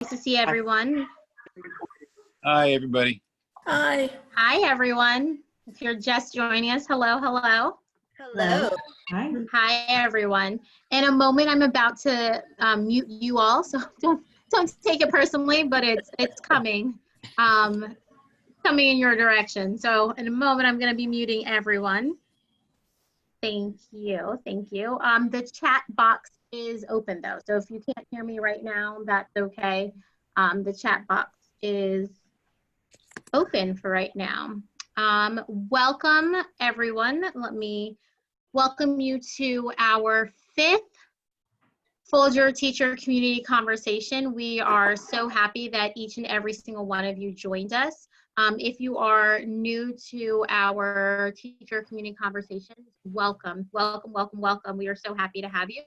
Nice to see everyone. Hi, everybody. Hi. Hi, everyone. If you're just joining us, hello, hello. Hello. Hi. Hi, everyone. In a moment, I'm about to mute you all, so don't take it personally, but it's coming, coming in your direction. So in a moment, I'm going to be muting everyone. Thank you, thank you. The chat box is open though, so if you can't hear me right now, that's okay. The chat box is open for right now. Welcome everyone. Let me welcome you to our 5th Folger Teacher Community Conversation. We are so happy that each and every single one of you joined us. If you are new to our Teacher Community Conversations, welcome, welcome, welcome, welcome. We are so happy to have you.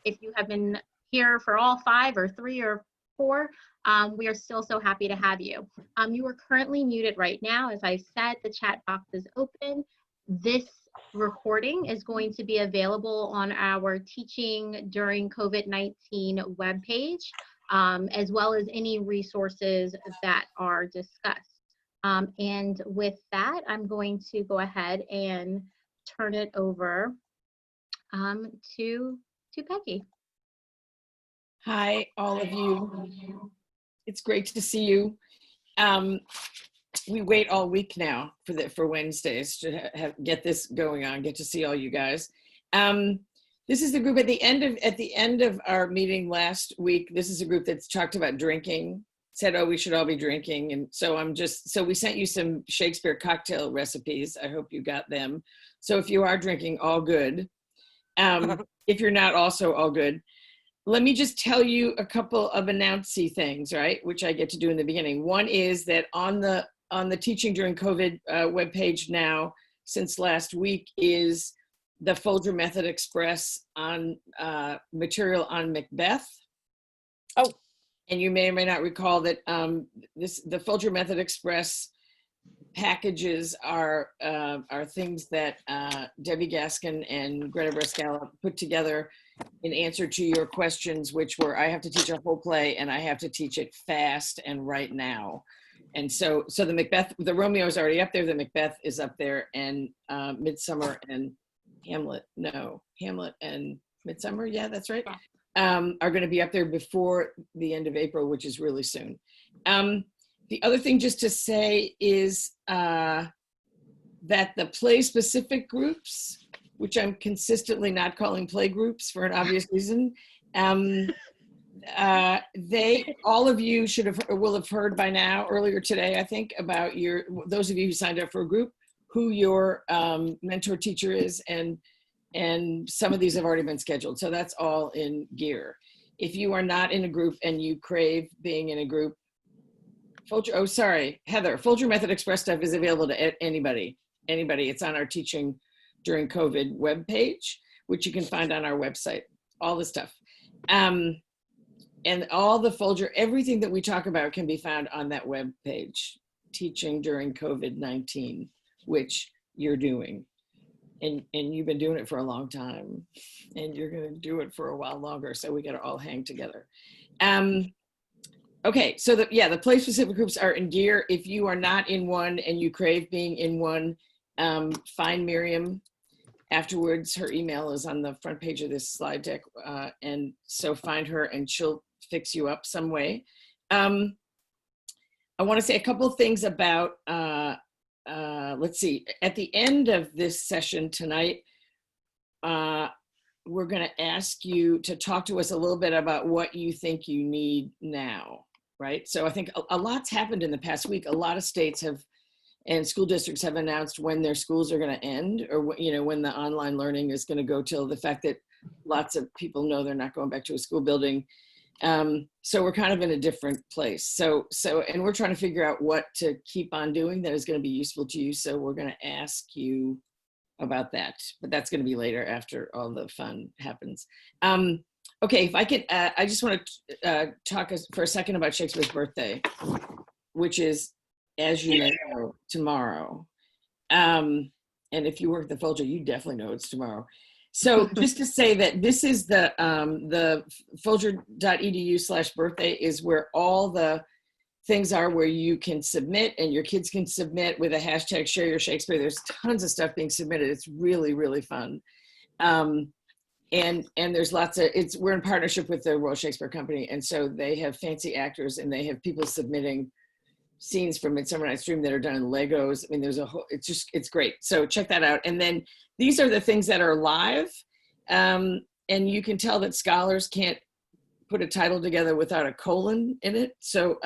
If you have been here for all 5 or 3 or 4, we are still so happy to have you. You are currently muted right now. As I said, the chat box is open. This recording is going to be available on our Teaching During COVID-19 webpage, as well as any resources that are discussed. And with that, I'm going to go ahead and turn it over to Peggy. Hi, all of you. It's great to see you. We wait all week now for Wednesdays to get this going on, get to see all you guys. This is the group at the end of our meeting last week. This is a group that's talked about drinking, said, oh, we should all be drinking. And so we sent you some Shakespeare cocktail recipes. I hope you got them. So if you are drinking, all good. If you're not, also all good. Let me just tell you a couple of announcy things, right? Which I get to do in the beginning. One is that on the Teaching During COVID webpage now, since last week, is the Folger Method Express on material on Macbeth. Oh, and you may or may not recall that the Folger Method Express packages are things that Debbie Gaskin and Greta Brescala put together in answer to your questions, which were, I have to teach a whole play and I have to teach it fast and right now. And so the Macbeth, the Romeo is already up there, the Macbeth is up there, and Midsummer and Hamlet and Midsummer, yeah, that's right, are gonna be up there before the end of April, which is really soon. The other thing just to say is that the play-specific groups, which I'm consistently not calling play groups for an obvious reason, all of you will have heard by now, earlier today, I think, about those of you who signed up for a group, who your mentor teacher is, and some of these have already been scheduled. So that's all in gear. If you are not in a group and you crave being in a group, Heather, Folger Method Express stuff is available to anybody. It's on our Teaching During COVID webpage, which you can find on our website, all the stuff. And all the Folger, everything that we talk about can be found on that webpage, Teaching During COVID-19, which you're doing. And you've been doing it for a long time, and you're gonna do it for a while longer, so we gotta all hang together. Okay, so the play-specific groups are in gear. If you are not in one and you crave being in one, find Miriam afterwards. Her email is on the front page of this slide deck, and so find her and she'll fix you up some way. I want to say a couple of things about, let's see, at the end of this session tonight, we're going to ask you to talk to us a little bit about what you think you need now, right? So I think a lot's happened in the past week. A lot of states and school districts have announced when their schools are going to end, or when the online learning is going to go, till the fact that lots of people know they're not going back to a school building. So we're kind of in a different place. And we're trying to figure out what to keep on doing that is going to be useful to you. So we're going to ask you about that, but that's going to be later after all the fun happens. Okay, if I could, I just want to talk for a second about Shakespeare's birthday, which is, as you may know, tomorrow. And if you work at the Folger, you definitely know it's tomorrow. So just to say that this is the folger.edu/birthday is where all the things are where you can submit and your kids can submit with a hashtag share your Shakespeare. There's tons of stuff being submitted. It's really, really fun. And there's lots of, we're in partnership with the Royal Shakespeare Company. And so they have fancy actors and they have people submitting scenes from Midsummer Night's Dream that are done in Legos. I mean, there's a whole, it's great. So check that out. And then these are the things that are live. And you can tell that scholars can't put a title together without a colon in it. So,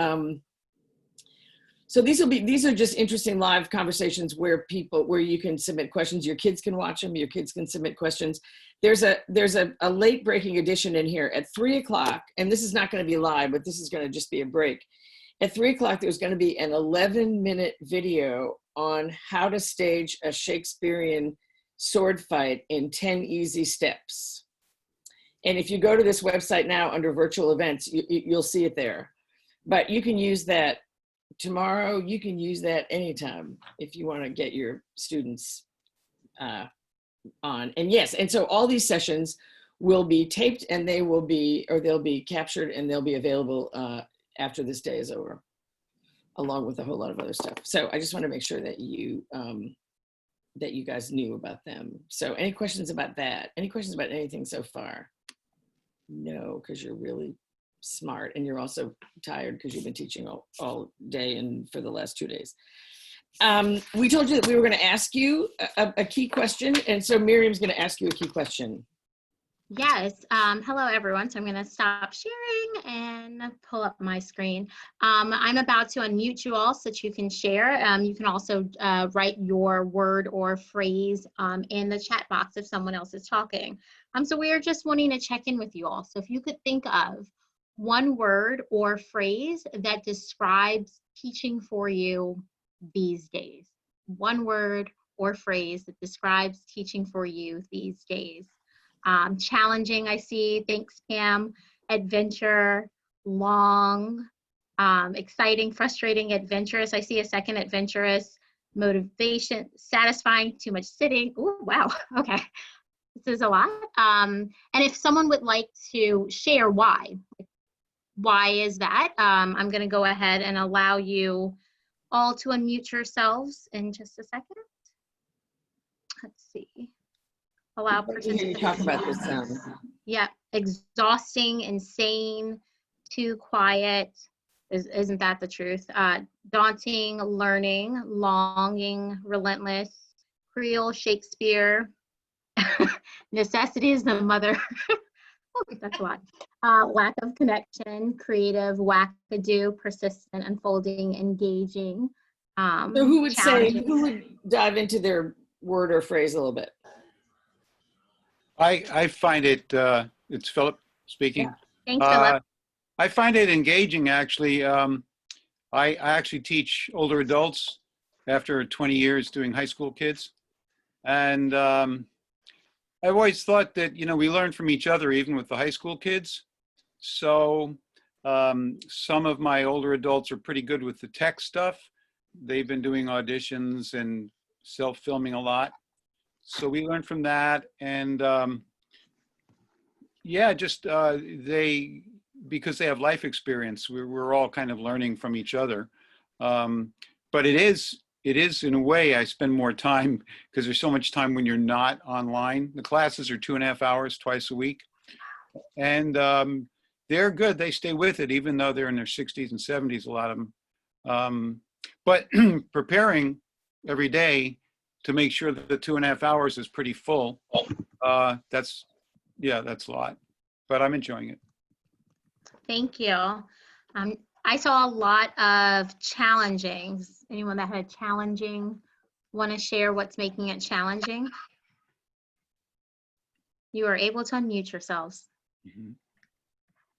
so these are just interesting live conversations where you can submit questions. Your kids can watch them. Your kids can submit questions. There's a late breaking edition in here at 3 o'clock, and this is not going to be live, but this is going to just be a break. At 3 o'clock, there's going to be an 11-minute video on how to stage a Shakespearean sword fight in 10 easy steps. And if you go to this website now under virtual events, you'll see it there. But you can use that tomorrow. You can use that anytime if you want to get your students on. And yes, and so all these sessions will be taped and they'll be captured and they'll be available after this day is over, along with a whole lot of other stuff. So I just want to make sure that you guys knew about them. So any questions about that? Any questions about anything so far? No, because you're really smart and you're also tired because you've been teaching all day and for the last 2 days. We told you that we were going to ask you a key question, and so Miriam's going to ask you a key question. Yes. Hello, everyone. So I'm going to stop sharing and pull up my screen. I'm about to unmute you all so that you can share. You can also write your word or phrase in the chat box if someone else is talking. So we're just wanting to check in with you all. So if you could think of one word or phrase that describes teaching for you these days. One word or phrase that describes teaching for you these days. Challenging, I see. Thanks, Pam. Adventure, long, exciting, frustrating, adventurous. I see a second, adventurous. Motivation, satisfying, too much sitting. Oh, wow. Okay. This is a lot. And if someone would like to share why is that? I'm going to go ahead and allow you all to unmute yourselves in just a second. Let's see. Allow participants. Talk about this. Yeah, exhausting, insane, too quiet. Isn't that the truth? Daunting, learning, longing, relentless, Creole, Shakespeare. Necessity is the mother. That's a lot. Lack of connection, creative, wackadoo, persistent, unfolding, engaging. So who would dive into their word or phrase a little bit? I find it, it's Philip speaking. Yeah. Thanks, Philip. I find it engaging, actually. I actually teach older adults after 20 years doing high school kids. And I've always thought that, we learn from each other, even with the high school kids. So some of my older adults are pretty good with the tech stuff. They've been doing auditions and self-filming a lot. So we learn from that. And yeah, just because they have life experience, we're all kind of learning from each other. But it is in a way, I spend more time because there's so much time when you're not online. The classes are 2.5 hours twice a week. And they're good. They stay with it, even though they're in their 60s and 70s, a lot of them. But preparing every day to make sure that the 2.5 hours is pretty full, that's a lot. But I'm enjoying it. Thank you. I saw a lot of challenging. Anyone that had challenging want to share what's making it challenging? You are able to unmute yourselves. Mm-hmm.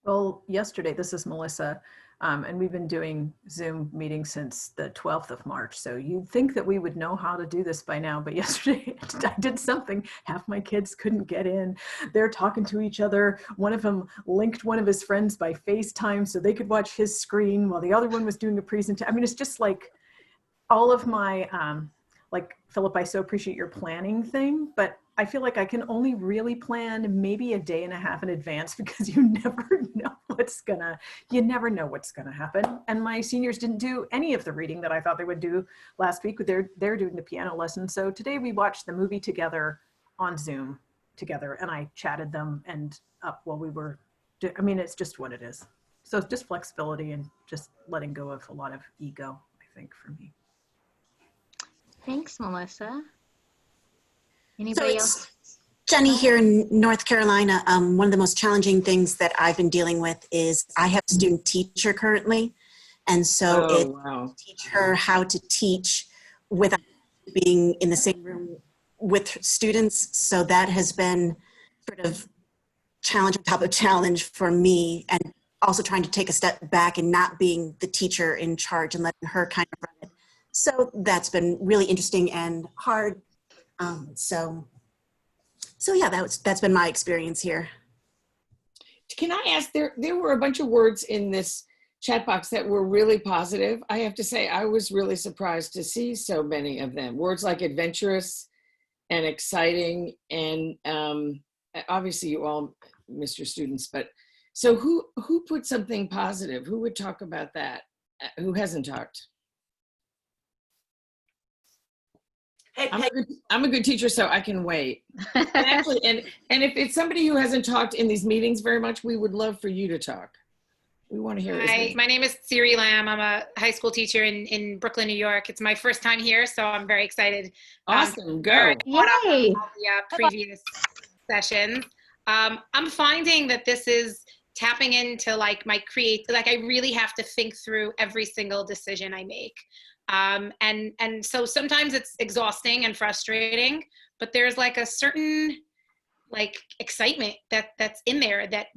Well, yesterday, this is Melissa, and we've been doing Zoom meetings since the 12th of March. So you'd think that we would know how to do this by now, but yesterday I did something. Half my kids couldn't get in. They're talking to each other. One of them linked one of his friends by FaceTime so they could watch his screen while the other one was doing a presentation. I mean, it's just like all of my like, Philip, I so appreciate your planning thing, but I feel like I can only really plan maybe a day and a half in advance because you never know what's gonna happen. And my seniors didn't do any of the reading that I thought they would do last week. They're doing the piano lesson. So today we watched the movie together on Zoom together, and I chatted them and up while we were, I mean, it's just what it is. So it's just flexibility and just letting go of a lot of ego, I think, for me. Thanks, Melissa. So Anybody it's else? Jenny here in North Carolina. One of the most challenging things that I've been dealing with is I have a student teacher currently. And so Wow. teach her how to teach without being in the same room with students. So that has been sort of challenge on top of challenge for me, and also trying to take a step back and not being the teacher in charge and letting her kind of run it. So that's been really interesting and hard. So yeah, that's been my experience here. Can I ask, there were a bunch of words in this chat box that were really positive. I have to say, I was really surprised to see so many of them. Words like adventurous and exciting, and obviously you all missed your students, but so who put something positive? Who would talk about that? Who hasn't talked? Hey, I'm a good teacher, so I can wait. And actually, and if it's somebody who hasn't talked in these meetings very much, we would love for you to talk. We want to hear. Hi, my name is Siri Lamb. I'm a high school teacher in Brooklyn, New York. It's my first time here, so I'm very excited. Awesome, go. Yay! All the previous sessions. I'm finding that this is tapping into like my I really have to think through every single decision I make. And so sometimes it's exhausting and frustrating, but there's like a certain like excitement that's in there that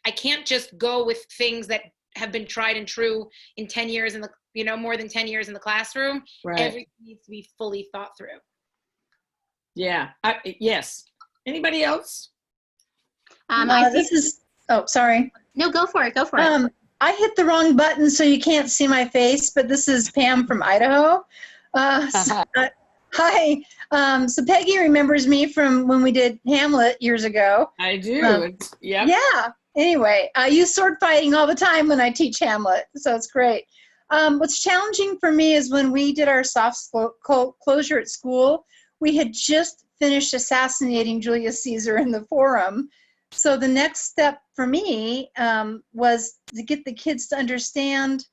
I can't just go with things that have been tried and true in 10 years in the, more than 10 years in the classroom. Right. Everything needs to be fully thought through. Yeah. Yes. Anybody else? I think, Sorry. no, go for it. Go for it. I hit the wrong button, so you can't see my face, but this is Pam from Idaho. Hi. So Peggy remembers me from when we did Hamlet years ago. I do. Yep. Yeah. Anyway, I use sword fighting all the time when I teach Hamlet, so it's great. What's challenging for me is when we did our soft closure at school, we had just finished assassinating Julius Caesar in the forum. So the next step for me was to get the kids to understand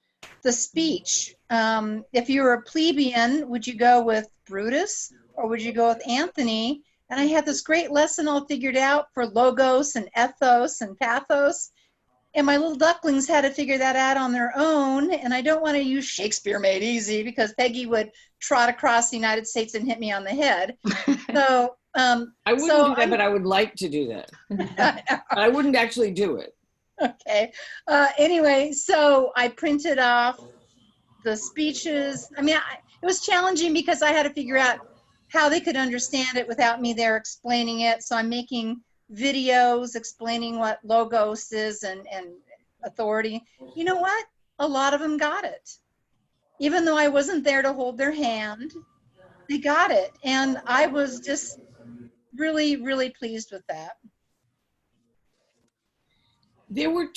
the speech. If you were a plebeian, would you go with Brutus or would you go with Anthony? And I had this great lesson all figured out for logos and ethos and pathos. And my little ducklings had to figure that out on their own. And I don't want to use Shakespeare Made Easy because Peggy would trot across the United States and hit me on the head. So I wouldn't do that, but I would like to do that. I wouldn't actually do it. Okay. Anyway, so I printed off the speeches. I mean, it was challenging because I had to figure out how they could understand it without me there explaining it. So I'm making videos explaining what logos is and authority. You know what? A lot of them got it. Even though I wasn't there to hold their hand, they got it. And I was just really, really pleased with that. There were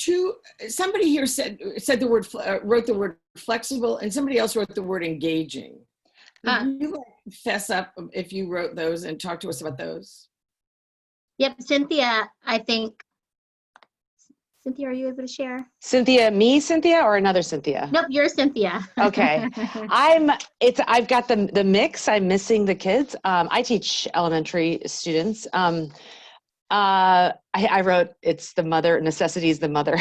somebody here said the word, wrote the word flexible, and somebody else wrote the word engaging. Can you fess up if you wrote those and talk to us about those? Yep, Cynthia, I think. Cynthia, are you able to share? Cynthia, me, Cynthia, or another Cynthia? Nope, you're Cynthia. Okay. I've got the mix. I'm missing the kids. I teach elementary students. I wrote, it's the mother, necessity is the mother,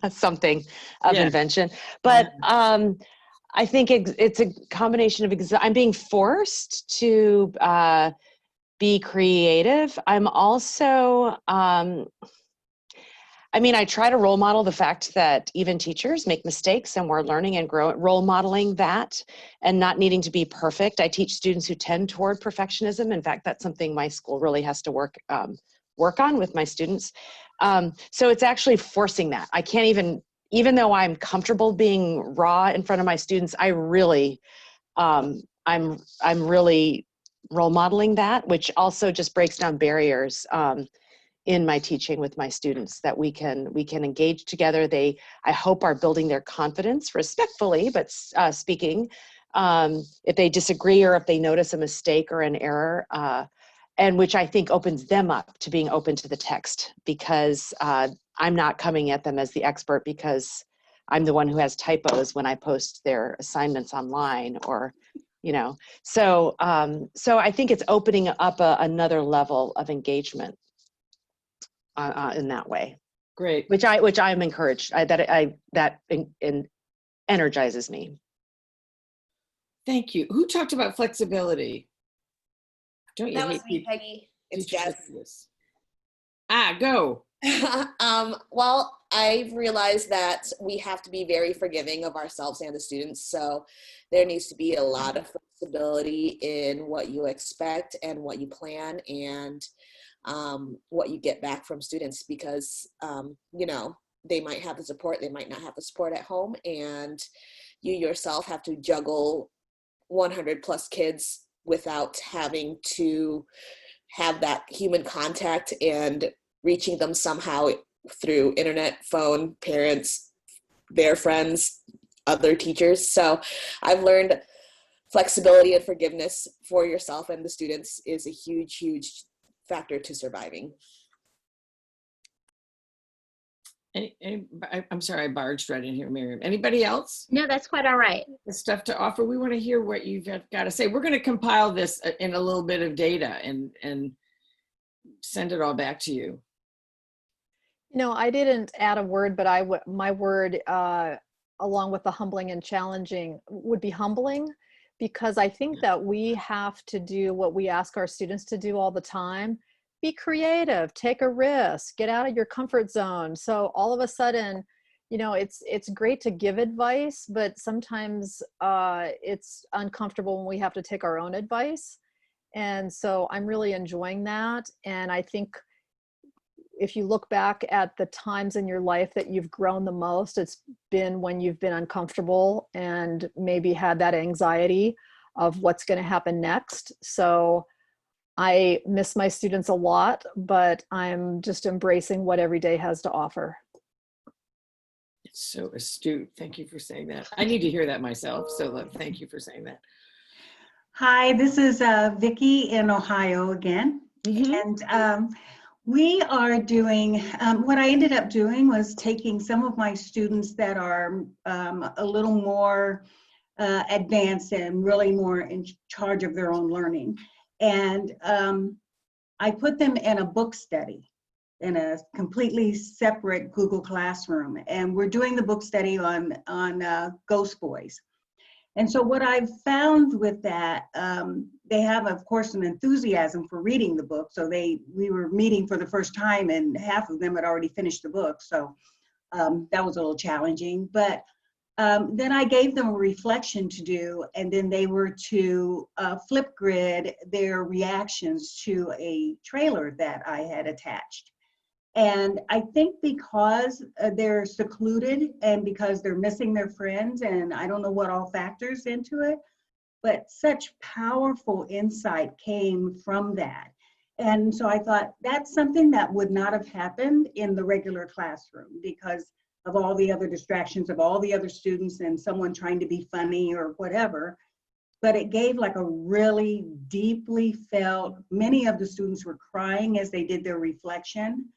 something of invention. But I think it's a combination of, I'm being forced to be creative. I'm also, I try to role model the fact that even teachers make mistakes and we're learning and growing, role modeling that and not needing to be perfect. I teach students who tend toward perfectionism. In fact, that's something my school really has to work on with my students. So it's actually forcing that. I can't even though I'm comfortable being raw in front of my students, I really I'm really role modeling that, which also just breaks down barriers in my teaching with my students, that we can engage together. They, I hope, are building their confidence respectfully, but speaking. If they disagree or if they notice a mistake or an error, and which I think opens them up to being open to the text, because I'm not coming at them as the expert because I'm the one who has typos when I post their assignments online, or, you know, so I think it's opening up another level of engagement in that way. Great. Which I'm encouraged, that energizes me. Thank you. Who talked about flexibility? Don't you That hate was me, people? Peggy. It's Teachers Jess. that do this. Go. Well, I've realized that we have to be very forgiving of ourselves and the students. So there needs to be a lot of flexibility in what you expect and what you plan, and what you get back from students, because, you know, they might have the support, they might not have the support at home, and you yourself have to juggle 100 plus kids without having to have that human contact and reaching them somehow through internet, phone, parents, their friends, other teachers. So I've learned flexibility and forgiveness for yourself and the students is a huge, huge factor to surviving. I'm sorry, I barged right in here, Miriam. Anybody else? No, that's quite all right. The stuff to offer? We want to hear what you've got to say. We're going to compile this in a little bit of data and send it all back to you. You know, I didn't add a word, but my word, along with the humbling and challenging, would be humbling, because I think that we have to do what we ask our students to do all the time. Be creative, take a risk, get out of your comfort zone. So all of a sudden, you know, it's great to give advice, but sometimes it's uncomfortable when we have to take our own advice. And so I'm really enjoying that. And I think if you look back at the times in your life that you've grown the most, it's been when you've been uncomfortable and maybe had that anxiety of what's going to happen next. So I miss my students a lot, but I'm just embracing what every day has to offer. It's so astute. Thank you for saying that. I need to hear that myself. So thank you for saying that. Hi, this is Vicki in Ohio again. And we are doing, what I ended up doing was taking some of my students that are a little more advanced and really more in charge of their own learning. And I put them in a book study in a completely separate Google Classroom. And we're doing the book study on Ghost Boys. And so what I've found with that, they have, of course, an enthusiasm for reading the book. So we were meeting for the first time and half of them had already finished the book. So that was a little challenging. But then I gave them a reflection to do, and then they were to flip grid their reactions to a trailer that I had attached. And I think because they're secluded and because they're missing their friends, and I don't know what all factors into it, but such powerful insight came from that. And so I thought that's something that would not have happened in the regular classroom because of all the other distractions of all the other students and someone trying to be funny or whatever. But it gave like a really deeply felt, many of the students were crying as they did their reflection.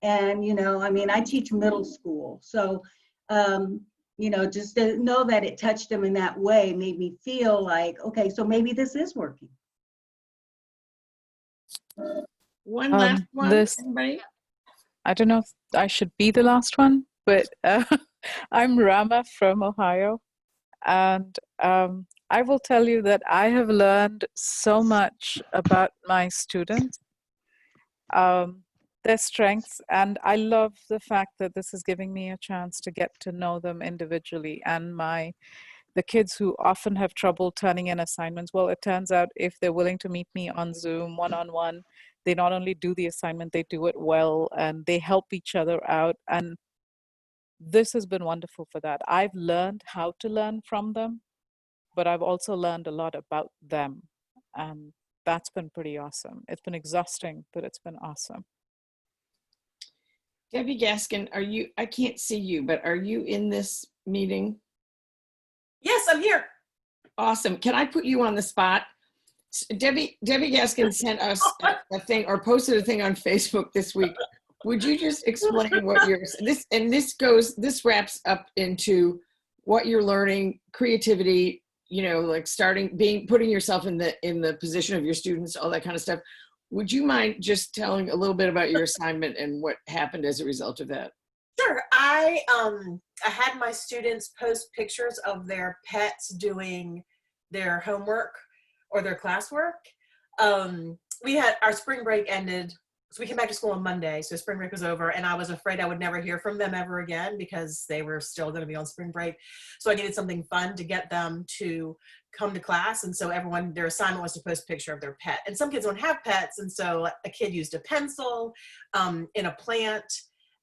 And, you know, I mean, I teach middle school. So, you know, just to know that it touched them in that way made me feel like, okay, so maybe this is working. One last one, anybody? I don't know if I should be the last one, but I'm Rama from Ohio. And I will tell you that I have learned so much about my students. Their strengths, and I love the fact that this is giving me a chance to get to know them individually. And the kids who often have trouble turning in assignments, well, it turns out if they're willing to meet me on Zoom one-on-one, they not only do the assignment, they do it well, and they help each other out. And this has been wonderful for that. I've learned how to learn from them. but I've also learned a lot about them. And that's been pretty awesome. It's been exhausting, but it's been awesome. Debbie Gaskin, are you, I can't see you, but are you in this meeting? Yes, I'm here. Awesome. Can I put you on the spot? Debbie Gaskin sent us a thing or posted a thing on Facebook this week. Would you just explain what you're, this wraps up into what you're learning, creativity, you know, like putting yourself in the position of your students, all that kind of stuff. Would you mind just telling a little bit about your assignment and what happened as a result of that? Sure. I had my students post pictures of their pets doing their homework or their classwork. We had our spring break ended, so we came back to school on Monday, so spring break was over, and I was afraid I would never hear from them ever again because they were still going to be on spring break. So I needed something fun to get them to come to class, and so everyone, their assignment was to post a picture of their pet. And some kids don't have pets, and so a kid used a pencil in a plant,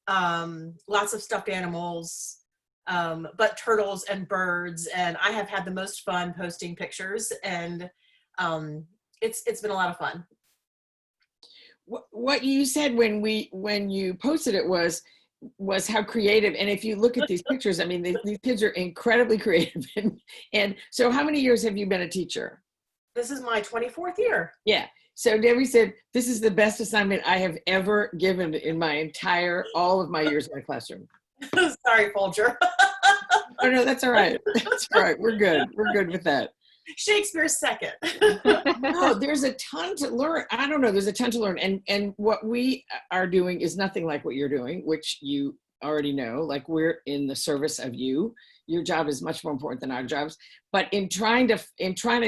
lots of stuffed animals, but turtles and birds, and I have had the most fun posting pictures, and it's been a lot of fun. What you said when you posted it was how creative, and if you look at these pictures, I mean, these kids are incredibly creative. And so how many years have you been a teacher? This is my 24th year. Yeah. So Debbie said, this is the best assignment I have ever given in all of my years in the classroom. Sorry, Folger. Oh no, that's all right. That's all right. We're good. We're good with that. Shakespeare's second. No, there's a ton to learn. I don't know. There's a ton to learn. And what we are doing is nothing like what you're doing, which you already know. Like, we're in the service of you. Your job is much more important than our jobs. But in trying to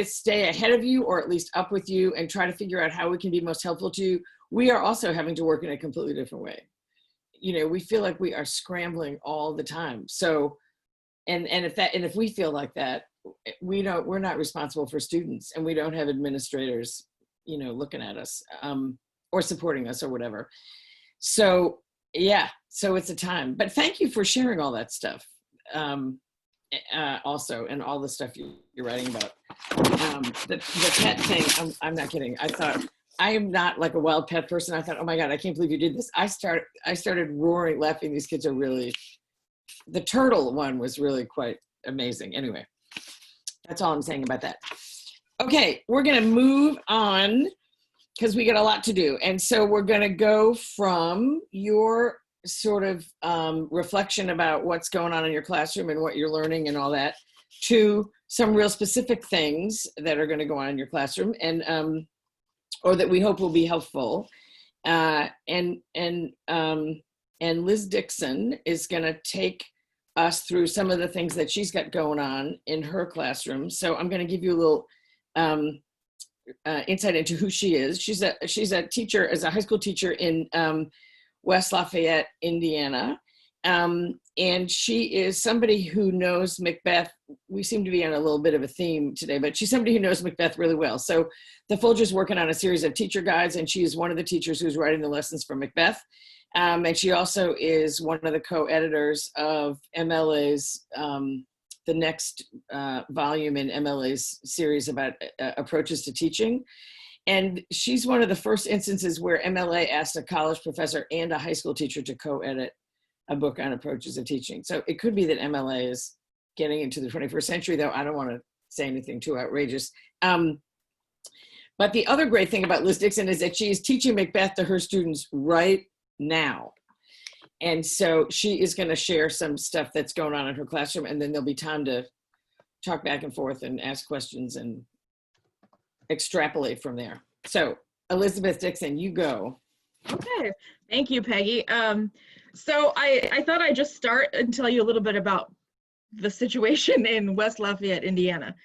stay ahead of you, or at least up with you, and try to figure out how we can be most helpful to you, we are also having to work in a completely different way. You know, we feel like we are scrambling all the time. So, and if we feel like that, we're not responsible for students, and we don't have administrators, you know, looking at us or supporting us or whatever. So yeah, so it's a time. But thank you for sharing all that stuff also, and all the stuff you're writing about. The pet thing, I'm not kidding. I am not like a wild pet person. I thought, oh my God, I can't believe you did this. I started roaring, laughing. These kids are really, the turtle one was really quite amazing. Anyway, that's all I'm saying about that. Okay, we're gonna move on because we got a lot to do. And so we're gonna go from your sort of reflection about what's going on in your classroom and what you're learning and all that, to some real specific things that are gonna go on in your classroom, and or that we hope will be helpful. And Liz Dixon is gonna take us through some of the things that she's got going on in her classroom. So I'm going to give you a little insight into who she is. She's a teacher, as a high school teacher in West Lafayette, Indiana. And she is somebody who knows Macbeth. We seem to be on a little bit of a theme today, but she's somebody who knows Macbeth really well. So the Folger's working on a series of teacher guides, and she is one of the teachers who's writing the lessons for Macbeth. And she also is one of the co-editors of MLA's, the next volume in MLA's series about approaches to teaching. And she's one of the first instances where MLA asked a college professor and a high school teacher to co-edit a book on approaches of teaching. So it could be that MLA is getting into the 21st century, though I don't want to say anything too outrageous. But the other great thing about Liz Dixon is that she is teaching Macbeth to her students right now. And so she is going to share some stuff that's going on in her classroom, and then there'll be time to talk back and forth and ask questions and extrapolate from there. So Elizabeth Dixon, you go. Okay, thank you, Peggy. So I thought I'd just start and tell you a little bit about the situation in West Lafayette, Indiana.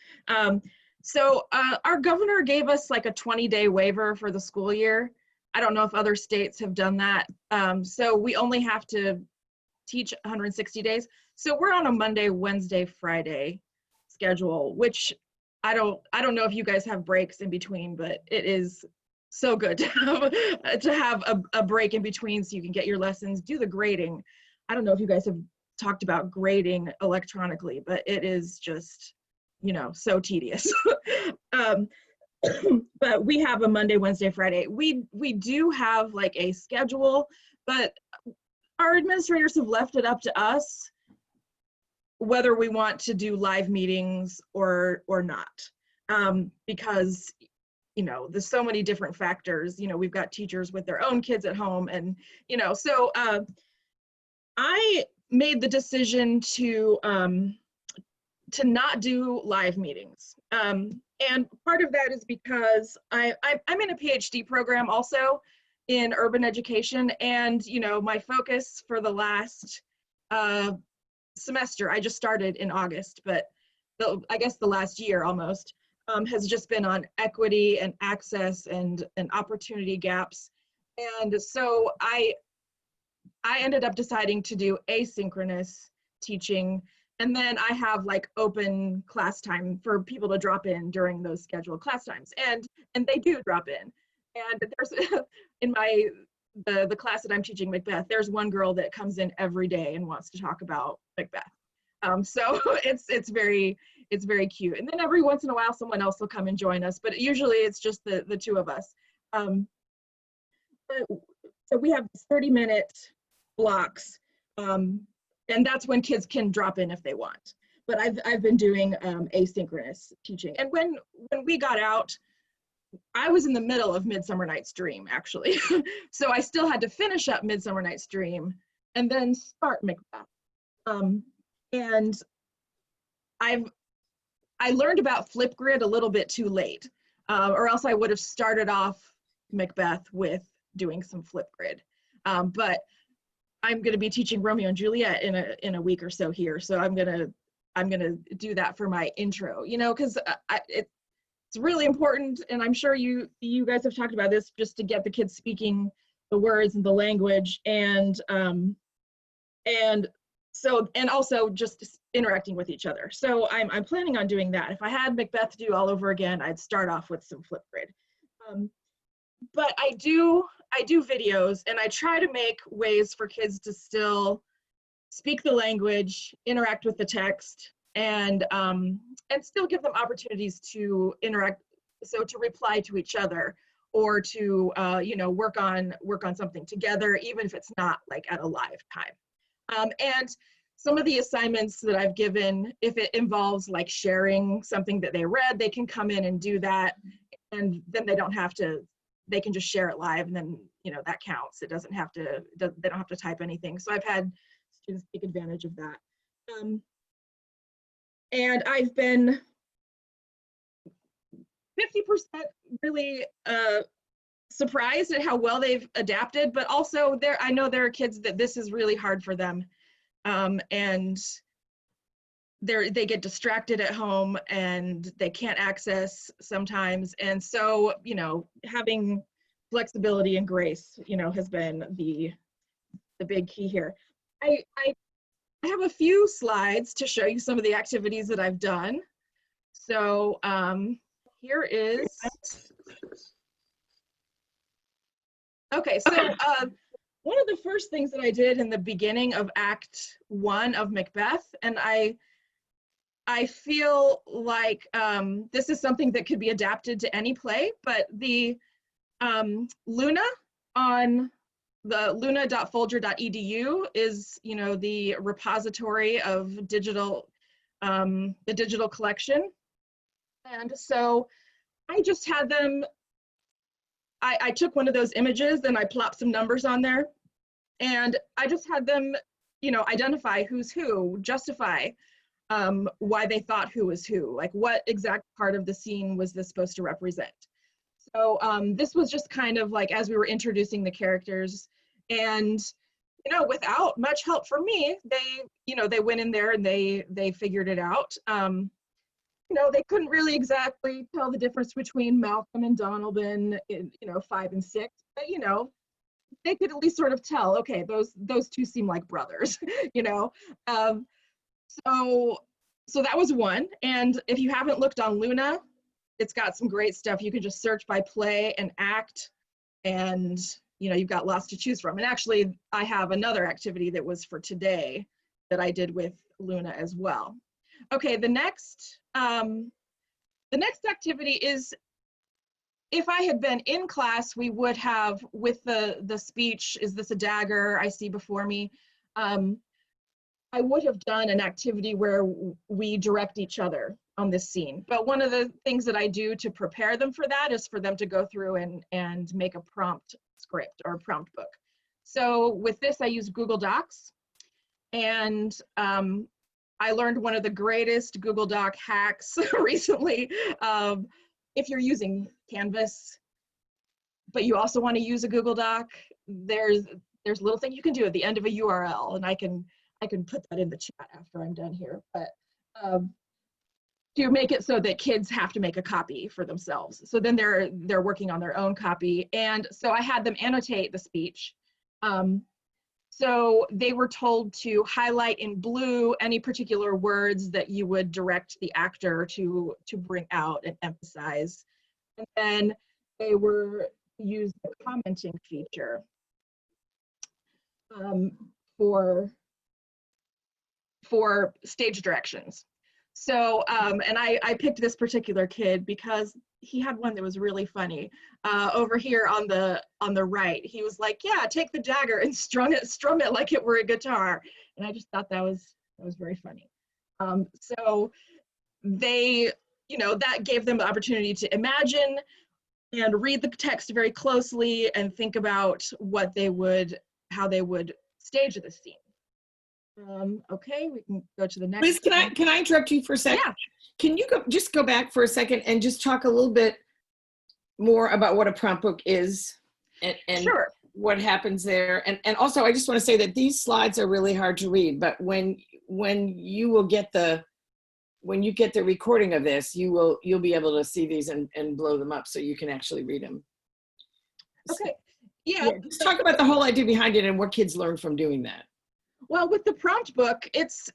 So our governor gave us like a 20-day waiver for the school year. I don't know if other states have done that. So we only have to teach 160 days. So we're on a Monday, Wednesday, Friday schedule, which I don't know if you guys have breaks in between, but it is so good to have a break in between so you can get your lessons, do the grading. I don't know if you guys have talked about grading electronically, but it is just so tedious. But we have a Monday, Wednesday, Friday. We do have like a schedule, but our administrators have left it up to us whether we want to do live meetings or not, because there's so many different factors. We've got teachers with their own kids at home, and so I made the decision to not do live meetings, and part of that is because I'm in a PhD program also in urban education, and my focus for the last semester, I just started in August, but I guess the last year almost, has just been on equity and access and opportunity gaps. And so I ended up deciding to do asynchronous teaching, and then I have like open class time for people to drop in during those scheduled class times, and they do drop in. And there's in the class that I'm teaching Macbeth, there's one girl that comes in every day and wants to talk about Macbeth. So it's very cute. And then every once in a while, someone else will come and join us, but usually it's just the two of us. So we have 30-minute blocks, and that's when kids can drop in if they want. But I've been doing asynchronous teaching. And when we got out, I was in the middle of Midsummer Night's Dream, actually. So I still had to finish up Midsummer Night's Dream and then start Macbeth. And I learned about Flipgrid a little bit too late, or else I would have started off Macbeth with doing some Flipgrid. But I'm going to be teaching Romeo and Juliet in a week or so here, so I'm gonna do that for my intro. Because it's really important, and I'm sure you guys have talked about this, just to get the kids speaking the words and the language, and also just interacting with each other. So I'm planning on doing that. If I had Macbeth do all over again, I'd start off with some Flipgrid. But I do videos, and I try to make ways for kids to still speak the language, interact with the text, and still give them opportunities to interact, so to reply to each other, or to work on something together, even if it's not like at a live time. And some of the assignments that I've given, if it involves like sharing something that they read, they can come in and do that, and then they can just share it live, and then that counts. They don't have to type anything. So I've had students take advantage of that. And I've been 50% really surprised at how well they've adapted, but also I know there are kids that this is really hard for them, and they get distracted at home and they can't access sometimes, and so having flexibility and grace has been the big key here. I have a few slides to show you some of the activities that I've done. So here is, okay, so one of the first things that I did in the beginning of Act 1 of Macbeth, and I feel like this is something that could be adapted to any play, but the Luna on the luna.folger.edu is, the repository of the digital collection. And so I just had them, I took one of those images and I plopped some numbers on there, and I just had them, identify who's who, justify why they thought who was who, like what exact part of the scene was this supposed to represent. So this was just kind of like as we were introducing the characters, and without much help from me, they went in there and they figured it out. They couldn't really exactly tell the difference between Malcolm and Donalban in 5 and 6, but they could at least sort of tell, okay, those two seem like brothers. So that was one. And if you haven't looked on Luna, it's got some great stuff. You can just search by play and act, and you've got lots to choose from. And actually, I have another activity that was for today that I did with Luna as well. Okay, the next activity is, if I had been in class, we would have, with the speech, is this a dagger I see before me? I would have done an activity where we direct each other on this scene. But one of the things that I do to prepare them for that is for them to go through and make a prompt script or prompt book. So with this, I use Google Docs. And I learned one of the greatest Google Doc hacks recently. If you're using Canvas, but you also want to use a Google Doc, there's a little thing you can do at the end of a URL, and I can put that in the chat after I'm done here. But to make it so that kids have to make a copy for themselves. So then they're working on their own copy. And so I had them annotate the speech. So they were told to highlight in blue any particular words that you would direct the actor to bring out and emphasize. And then they were used the commenting feature for stage directions. So, and I picked this particular kid because he had one that was really funny. Over here on the right, he was like, yeah, take the dagger and strum it like it were a guitar. And I just thought that was very funny. So they, that gave them the opportunity to imagine and read the text very closely and think about how they would stage the scene. Okay, we can go to the next. Liz, can I interrupt you for a second? Yeah. Can you just go back for a second and just talk a little bit more about what a prompt book is and Sure. what happens there? And also, I just want to say that these slides are really hard to read, but when you get the recording of this, you'll be able to see these and blow them up so you can actually read them. Okay. Yeah. Just talk about the whole idea behind it and what kids learn from doing that. Well, with the prompt book, it's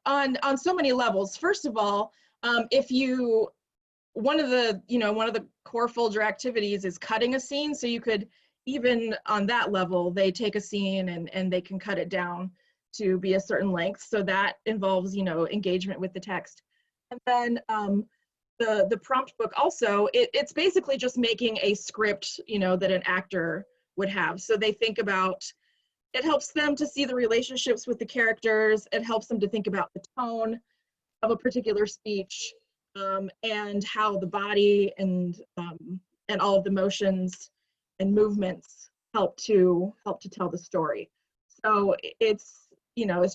on so many levels. First of all, one of the core Folger activities is cutting a scene. So you could, even on that level, they take a scene and they can cut it down to be a certain length. So that involves, engagement with the text. And then the prompt book also, it's basically just making a script, that an actor would have. So they think about, it helps them to see the relationships with the characters. It helps them to think about the tone of a particular speech, and how the body and all of the motions and movements help to tell the story. So it's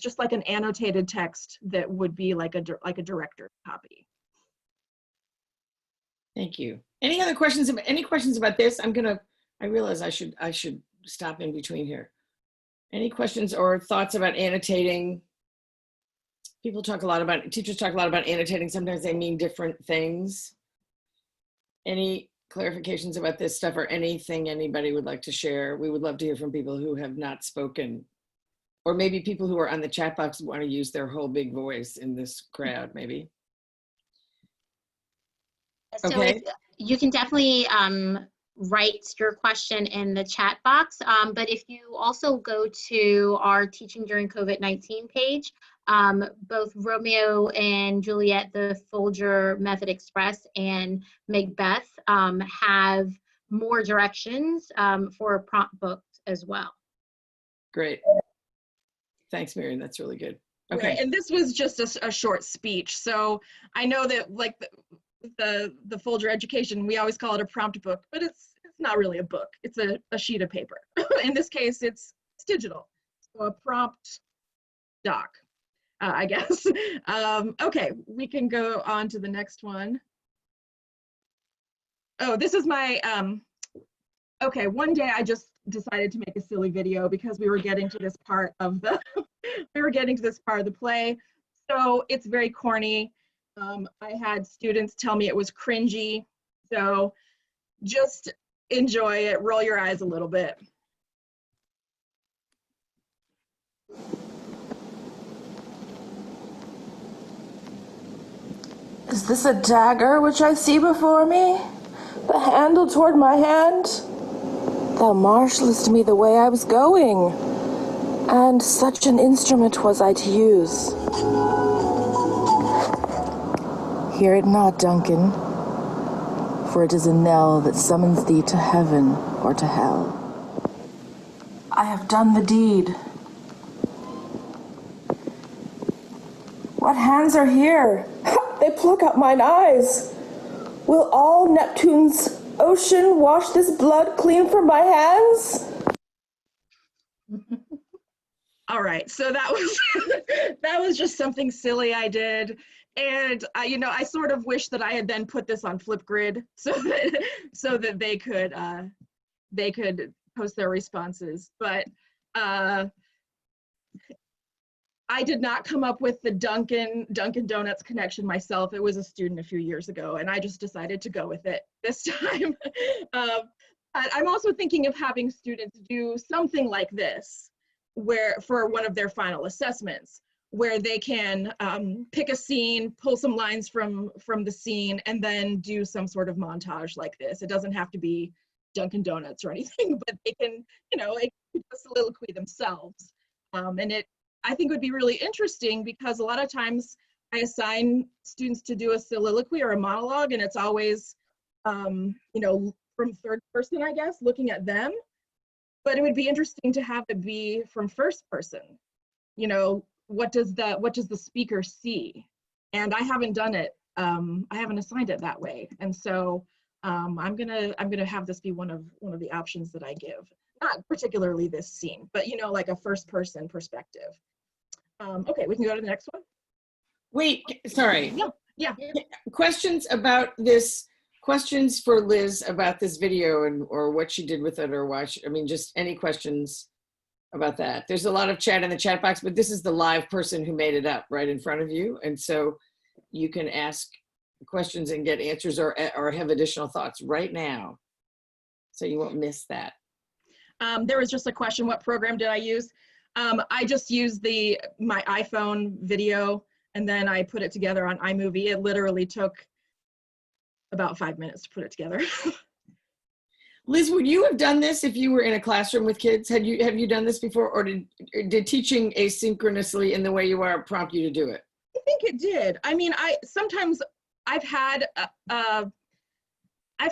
just like an annotated text that would be like a director's copy. Thank you. Any other questions? Any questions about this? I realize I should stop in between here. Any questions or thoughts about annotating? Teachers talk a lot about annotating. Sometimes they mean different things. Any clarifications about this stuff or anything anybody would like to share? We would love to hear from people who have not spoken, or maybe people who are on the chat box want to use their whole big voice in this crowd, maybe. So Okay. you can definitely write your question in the chat box, but if you also go to our Teaching During COVID-19 page, both Romeo and Juliet, the Folger Method Express, and Macbeth have more directions for prompt books as well. Great. Thanks, Miriam. That's really good. Okay. Right. And this was just a short speech. So I know that like the Folger education, we always call it a prompt book, but it's not really a book. It's a sheet of paper. In this case, it's digital. So a prompt doc, I guess. Okay, we can go on to the next one. Oh, this is my, okay, one day I just decided to make a silly video because we were getting to this part of the, play. So it's very corny. I had students tell me it was cringy. So just enjoy it, roll your eyes a little bit. Is this a dagger which I see before me? The handle toward my hand? Thou marshallest me the way I was going, and such an instrument was I to use. hear it not, Duncan, for it is a knell that summons thee to heaven or to hell. I have done the deed. What hands are here? They pluck out mine eyes. Will all Neptune's ocean wash this blood clean from my hands? All right, so that was that was just something silly I did, and I sort of wish that I had then put this on Flipgrid so that they could post their responses, but I did not come up with the Dunkin' Donuts connection myself. It was a student a few years ago, and I just decided to go with it this time. I'm also thinking of having students do something like this, where for one of their final assessments, where they can pick a scene, pull some lines from the scene, and then do some sort of montage like this. It doesn't have to be Dunkin' Donuts or anything, but they can, it could soliloquy themselves. And I think would be really interesting because a lot of times I assign students to do a soliloquy or a monologue, and it's always, from third person, I guess, looking at them. But it would be interesting to have it be from first person. What does the speaker see? And I haven't done it. I haven't assigned it that way, and so I'm gonna have this be one of the options that I give. Not particularly this scene, but like a first person perspective. Okay, we can go to the next one. Wait, sorry. Yeah. Questions about this, questions for Liz about this video or what she did with it or why just any questions about that. There's a lot of chat in the chat box, but this is the live person who made it up right in front of you. And so you can ask questions and get answers or have additional thoughts right now. So you won't miss that. There was just a question, what program did I use? I just used my iPhone video, and then I put it together on iMovie. It literally took about 5 minutes to put it together. Liz, would you have done this if you were in a classroom with kids? Have you done this before, or did teaching asynchronously in the way you are prompt you to do it? I think it did. I mean, I've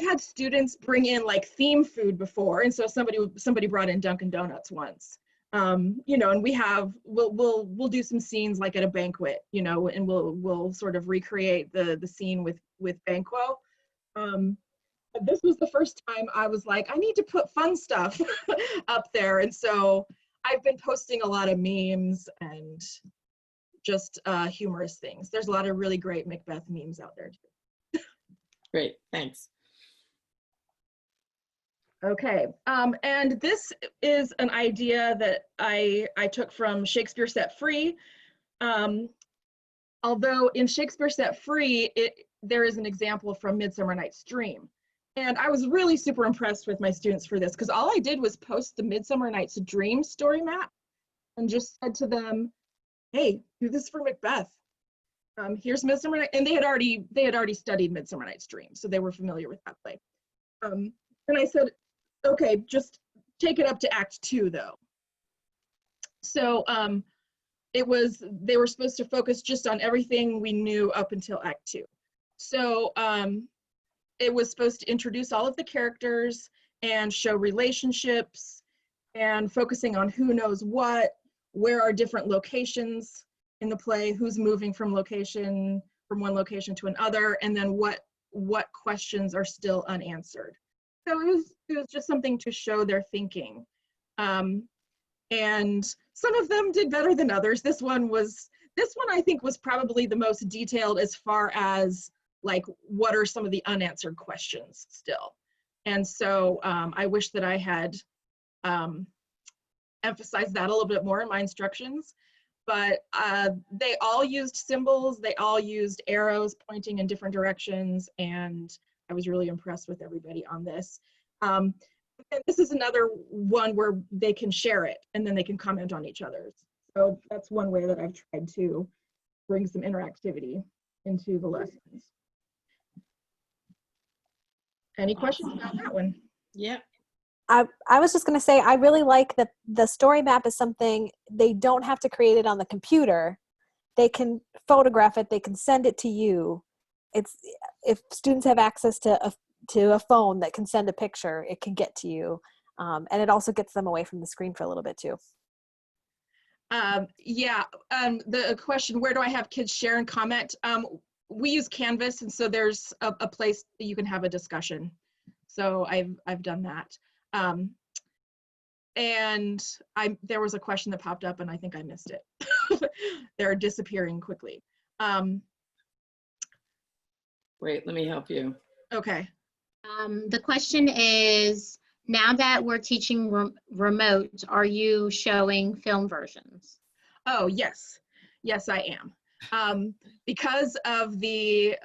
had students bring in like theme food before, and so somebody brought in Dunkin' Donuts once. And we'll do some scenes like at a banquet, and we'll sort of recreate the scene with Banquo. This was the first time I was like, I need to put fun stuff up there, and so I've been posting a lot of memes and just humorous things. There's a lot of really great Macbeth memes out there too. Great, thanks. Okay, and this is an idea that I took from Shakespeare Set Free. Although in Shakespeare Set Free, there is an example from Midsummer Night's Dream. And I was really super impressed with my students for this because all I did was post the Midsummer Night's Dream story map and just said to them, hey, do this for Macbeth. Here's Midsummer Night, and they had already studied Midsummer Night's Dream, so they were familiar with that play. And I said, okay, just take it up to Act 2 though. So they were supposed to focus just on everything we knew up until Act 2. So it was supposed to introduce all of the characters and show relationships and focusing on who knows what, where are different locations in the play, who's moving from one location to another, and then what questions are still unanswered. So it was just something to show their thinking. And some of them did better than others. This one I think was probably the most detailed as far as like, what are some of the unanswered questions still? And so I wish that I had emphasized that a little bit more in my instructions, but they all used symbols, they all used arrows pointing in different directions, and I was really impressed with everybody on this. And this is another one where they can share it and then they can comment on each other's. So that's one way that I've tried to bring some interactivity into the lessons. Any questions about that one? Yeah. I was just going to say, I really like that the story map is something they don't have to create it on the computer. They can photograph it, they can send it to you, if students have access to a phone that can send a picture, it can get to you. And it also gets them away from the screen for a little bit too. The question, where do I have kids share and comment? We use Canvas, and so there's a place that you can have a discussion. So I've done that. And there was a question that popped up and I think I missed it. They're disappearing quickly. Wait, let me help you. Okay. The question is, now that we're teaching remote, are you showing film versions? Oh, yes. Yes, I am. Because of the,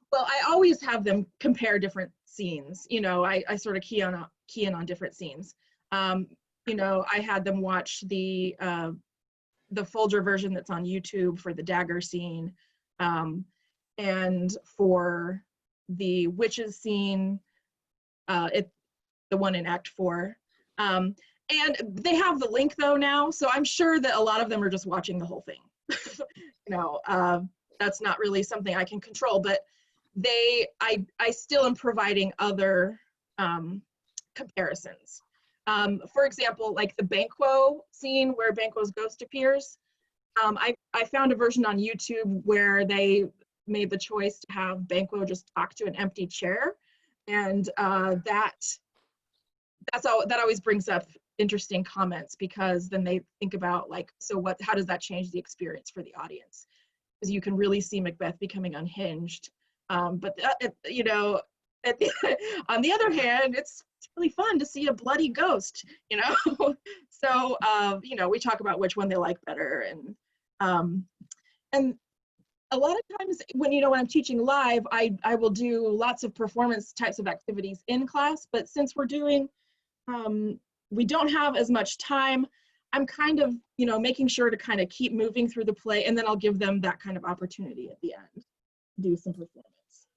well, I always have them compare different scenes. I sort of key in on different scenes. I had them watch the Folger version that's on YouTube for the dagger scene. And for the witches scene, the one in Act 4. And they have the link though now, so I'm sure that a lot of them are just watching the whole thing. That's not really something I can control, but I still am providing other comparisons. For example, like the Banquo scene where Banquo's ghost appears. I found a version on YouTube where they made the choice to have Banquo just talk to an empty chair, and that always brings up interesting comments, because then they think about like, so how does that change the experience for the audience? Because you can really see Macbeth becoming unhinged, but on the other hand, it's really fun to see a bloody ghost, So we talk about which one they like better, and a lot of times when I'm teaching live, I will do lots of performance types of activities in class, but since we're doing, we don't have as much time, I'm kind of, making sure to kind of keep moving through the play, and then I'll give them that kind of opportunity at the end, do some performance.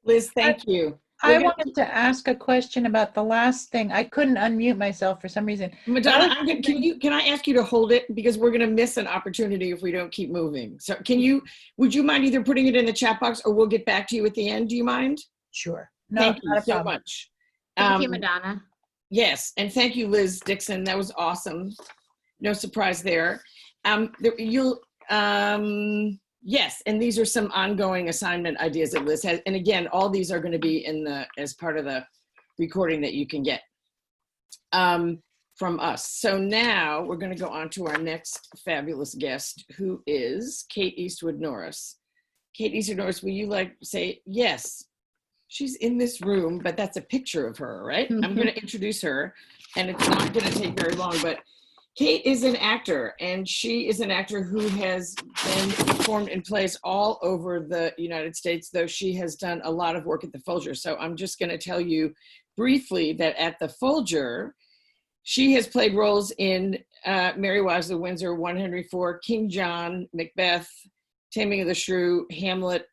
Liz, thank you. I wanted to ask a question about the last thing. I couldn't unmute myself for some reason. Madonna, can I ask you to hold it, because we're going to miss an opportunity if we don't keep moving. So would you mind either putting it in the chat box, or we'll get back to you at the end? Do you mind? Sure. No, thank you so much. Thank you, Madonna. Yes, and thank you, Liz Dixon. That was awesome. No surprise there. Yes, and these are some ongoing assignment ideas that Liz has. And again, all these are going to be as part of the recording that you can get from us. So now we're going to go on to our next fabulous guest, who is Kate Eastwood Norris. Kate Eastwood Norris, will you say, yes, she's in this room, but that's a picture of her, right? Mm-hmm. I'm going to introduce her, and it's not going to take very long, but Kate is an actor, and she is an actor who has been performed in plays all over the United States, though she has done a lot of work at the Folger. So I'm just going to tell you briefly that at the Folger, she has played roles in Mary Wives of Windsor, 1 Henry IV, King John, Macbeth, Taming of the Shrew, Hamlet,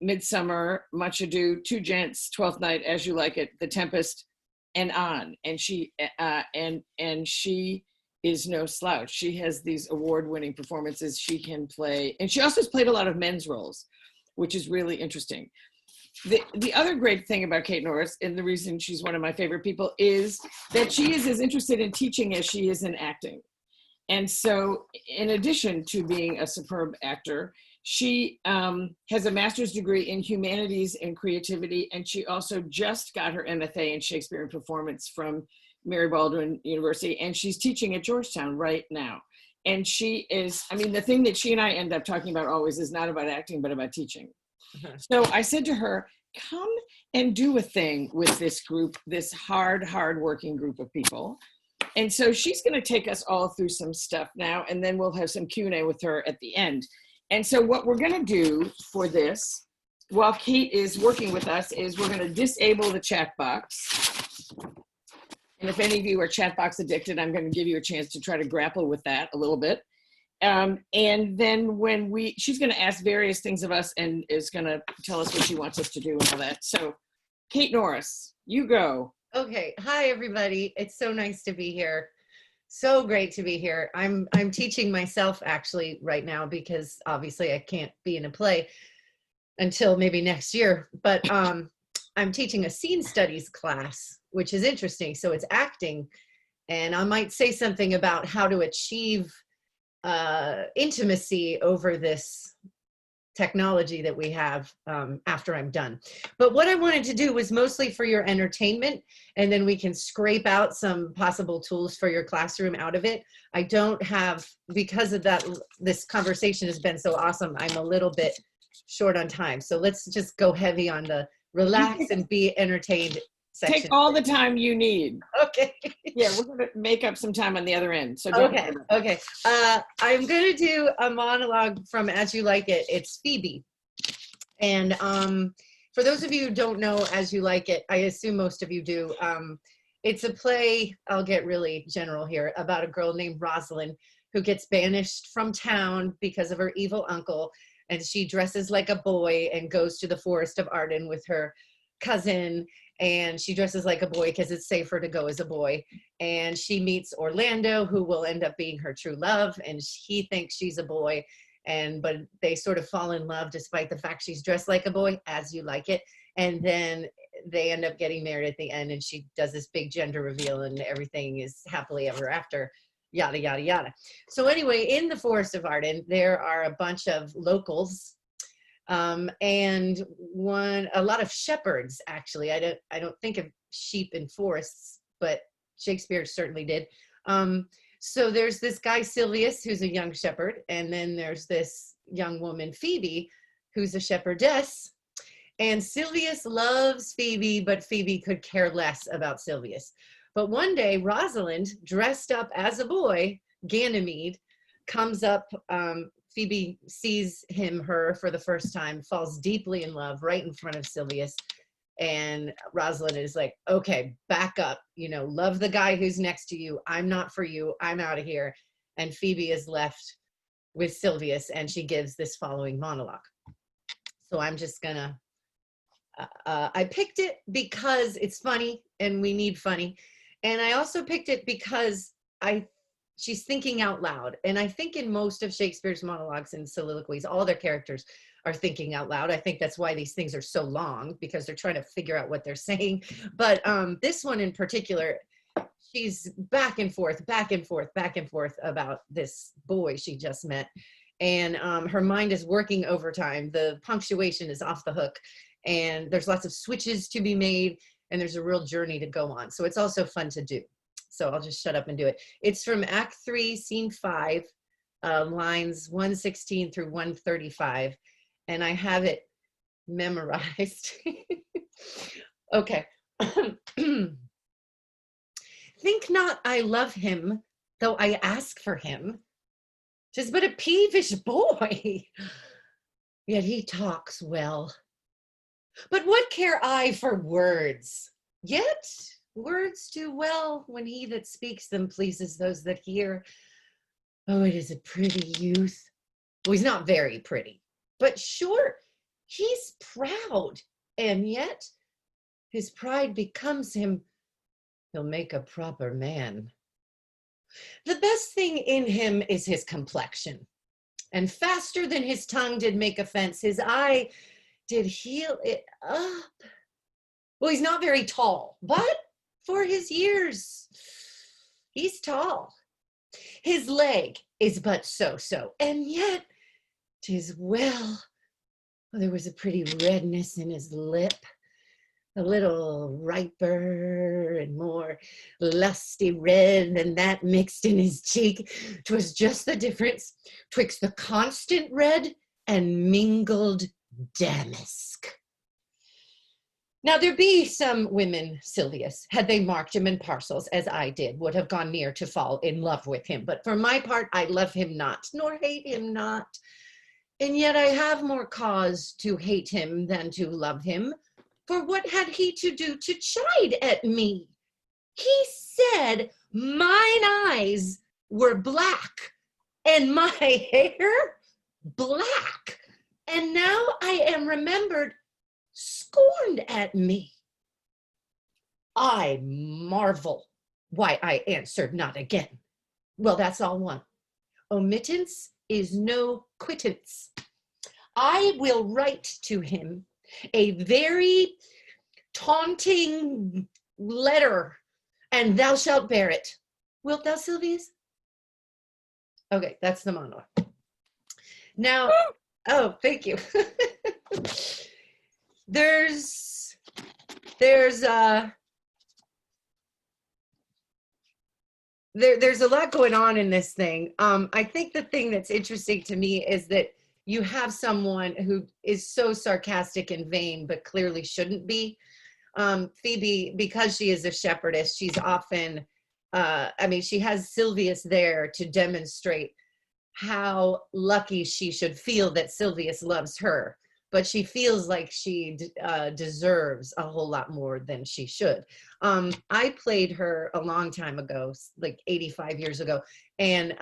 Midsummer, Much Ado, Two Gents, Twelfth Night, As You Like It, The Tempest, and on. And she is no slouch. She has these award-winning performances. She can play, and she also has played a lot of men's roles, which is really interesting. The other great thing about Kate Norris, and the reason she's one of my favorite people, is that she is as interested in teaching as she is in acting. And so in addition to being a superb actor, she has a master's degree in humanities and creativity, and she also just got her MFA in Shakespeare and Performance from Mary Baldwin University, and she's teaching at Georgetown right now. And she is, the thing that she and I end up talking about always is not about acting, but about teaching. So I said to her, come and do a thing with this group, this hard-working group of people. And so she's going to take us all through some stuff now, and then we'll have some Q&A with her at the end. And so what we're going to do for this, while Kate is working with us, is we're going to disable the chat box. And if any of you are chat box addicted, I'm going to give you a chance to try to grapple with that a little bit. And then she's going to ask various things of us and is going to tell us what she wants us to do and all that. So Kate Norris, you go. Okay. Hi, everybody. It's so nice to be here. So great to be here. I'm teaching myself actually right now, because obviously I can't be in a play. until maybe next year. But I'm teaching a scene studies class, which is interesting. So it's acting, and I might say something about how to achieve intimacy over this technology that we have after I'm done. But what I wanted to do was mostly for your entertainment, and then we can scrape out some possible tools for your classroom out of it. I don't have, because of that, this conversation has been so awesome, I'm a little bit short on time. So let's just go heavy on the relax and be entertained section. Take all the time you need. Okay. Yeah, we're gonna make up some time on the for end. So Okay, okay. I'm gonna do a monologue from As You Like It. It's Phoebe. And for those of you who don't know As You Like It, I assume most of you do. It's a play, I'll get really general here, about a girl named Rosalind who gets banished from town because of her evil uncle. And she dresses like a boy and goes to the Forest of Arden with her cousin. And she dresses like a boy because it's safer to go as a boy. And she meets Orlando, who will end up being her true love. And he thinks she's a boy. But they sort of fall in love despite the fact she's dressed like a boy, As You Like It. And then they end up getting married at the end, and she does this big gender reveal, and everything is happily ever after, yada, yada, yada. So anyway, in the Forest of Arden, there are a bunch of locals and a lot of shepherds, actually. I don't think of sheep in forests, but Shakespeare certainly did. So there's this guy, Silvius, who's a young shepherd. And then there's this young woman, Phoebe, who's a shepherdess. And Silvius loves Phoebe, but Phoebe could care less about Silvius. But one day, Rosalind, dressed up as a boy, Ganymede, comes up. Phoebe sees her for the first time, falls deeply in love right in front of Silvius. And Rosalind is like, okay, back up, love the guy who's next to you. I'm not for you. I'm out of here. And Phoebe is left with Silvius, and she gives this following monologue. So I'm just gonna, I picked it because it's funny and we need funny. And I also picked it because she's thinking out loud. And I think in most of Shakespeare's monologues and soliloquies, all their characters are thinking out loud. I think that's why these things are so long, because they're trying to figure out what they're saying. But this one in particular, she's back and forth, back and forth, back and forth about this boy she just met. And her mind is working overtime. The punctuation is off the hook. And there's lots of switches to be made. And there's a real journey to go on. So it's also fun to do. So I'll just shut up and do it. It's from Act 3, Scene 5, lines 116 through 135. And I have it memorized. Okay. Think not I love him, though I ask for him. 'Tis but a peevish boy, yet he talks well. But what care I for words? Yet words do well when he that speaks them pleases those that hear. Oh, it is a pretty youth. Well, he's not very pretty, but sure, he's proud, and yet his pride becomes him. He'll make a proper man. The best thing in him is his complexion, and faster than his tongue did make offense, his eye did heal it up. Well, he's not very tall, but for his years, he's tall. His leg is but so, and yet 'tis well. Oh, there was a pretty redness in his lip, a little riper and more lusty red than that mixed in his cheek. 'Twas just the difference twixt the constant red and mingled damask. Now there be some women, Silvius, had they marked him in parcels, as I did, would have gone near to fall in love with him. But for my part, I love him not, nor hate him not. And yet I have more cause to hate him than to love him. For what had he to do to chide at me? He said mine eyes were black and my hair black. And now I am remembered scorned at me. I marvel why I answered not again. Well, that's all one. Omittance is no quittance. I will write to him a very taunting letter, and thou shalt bear it. Wilt thou, Silvius? Okay, that's the monologue. Now, oh, thank you. there's a lot going on in this thing. I think the thing that's interesting to me is that you have someone who is so sarcastic and vain, but clearly shouldn't be. Phoebe, because she is a shepherdess, she's often, I mean, she has Silvius there to demonstrate how lucky she should feel that Silvius loves her, but she feels like she deserves a whole lot more than she should. I played her a long time ago, like 85 years ago, and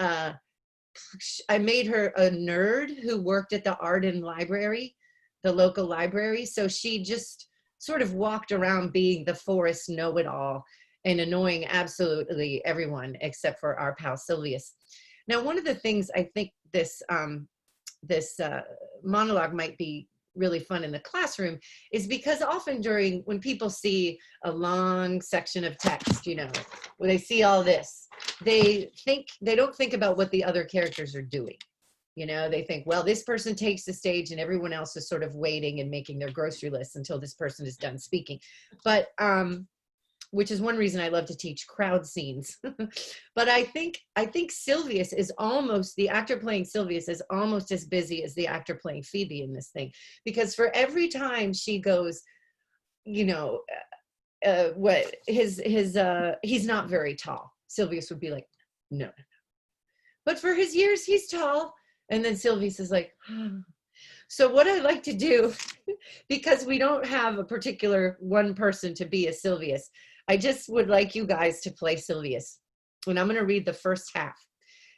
I made her a nerd who worked at the Arden Library, the local library. So she just sort of walked around being the forest know-it-all and annoying absolutely everyone except for our pal Silvius. Now, one of the things I think this monologue might be really fun in the classroom is because often when people see a long section of text, you know, where they see all this, they don't think about what the other characters are doing. You know, they think, well, this person takes the stage and everyone else is sort of waiting and making their grocery list until this person is done speaking. But which is one reason I love to teach crowd scenes. But I think Silvius is almost, the actor playing Silvius is almost as busy as the actor playing Phoebe in this thing. Because for every time she goes, you know, he's not very tall, Silvius would be like, no. But for his years, he's tall. And then Silvius is like, oh. So what I like to do, because we don't have a particular one person to be a Silvius, I just would like you guys to play Silvius. And I'm going to read the first half.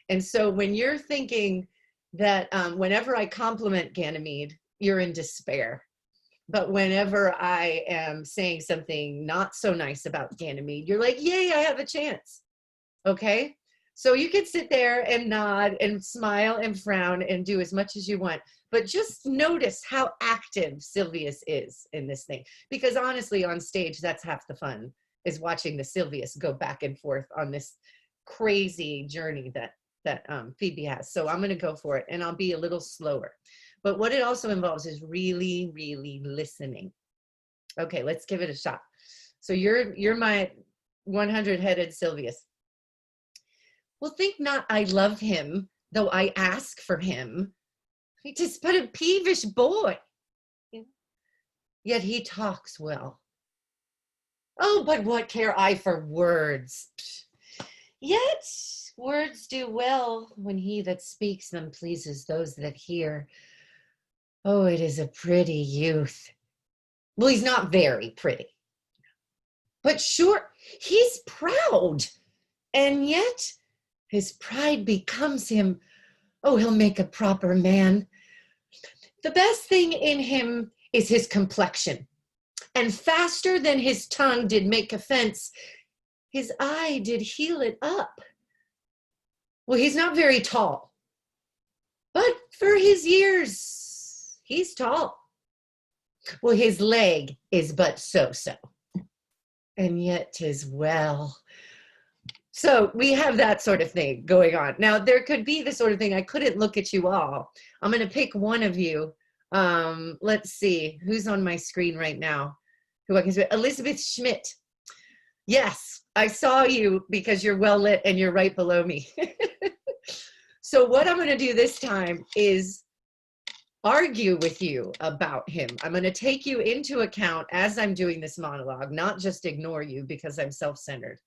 And so when you're thinking that whenever I compliment Ganymede, you're in despair. But whenever I am saying something not so nice about Ganymede, you're like, yay, I have a chance. Okay? So you can sit there and nod and smile and frown and do as much as you want. But just notice how active Silvius is in this thing. Because honestly, on stage, that's half the fun, is watching the Silvius go back and forth on this crazy journey that Phoebe has. So I'm going to go for it, and I'll be a little slower. But what it also involves is really, really listening. Okay, let's give it a shot. So you're my 100-headed Silvius. Well, think not I love him, though I ask for him. Tis but a peevish boy. Yet he talks well. Oh, but what care I for words? Yet words do well when he that speaks them pleases those that hear. Oh, it is a pretty youth. Well, he's not very pretty. But sure, he's proud. And yet his pride becomes him. Oh, he'll make a proper man. The best thing in him is his complexion. And faster than his tongue did make offense, his eye did heal it up. Well, he's not very tall, but for his years, he's tall. Well, his leg is but so-so, and yet 'tis well. So we have that sort of thing going on. Now, there could be the sort of thing, I couldn't look at you all. I'm going to pick one of you. Let's see, who's on my screen right now? Who I can see? Elizabeth Schmidt. Yes, I saw you because you're well lit and you're right below me. So what I'm going to do this time is argue with you about him. I'm going to take you into account as I'm doing this monologue, not just ignore you because I'm self-centered,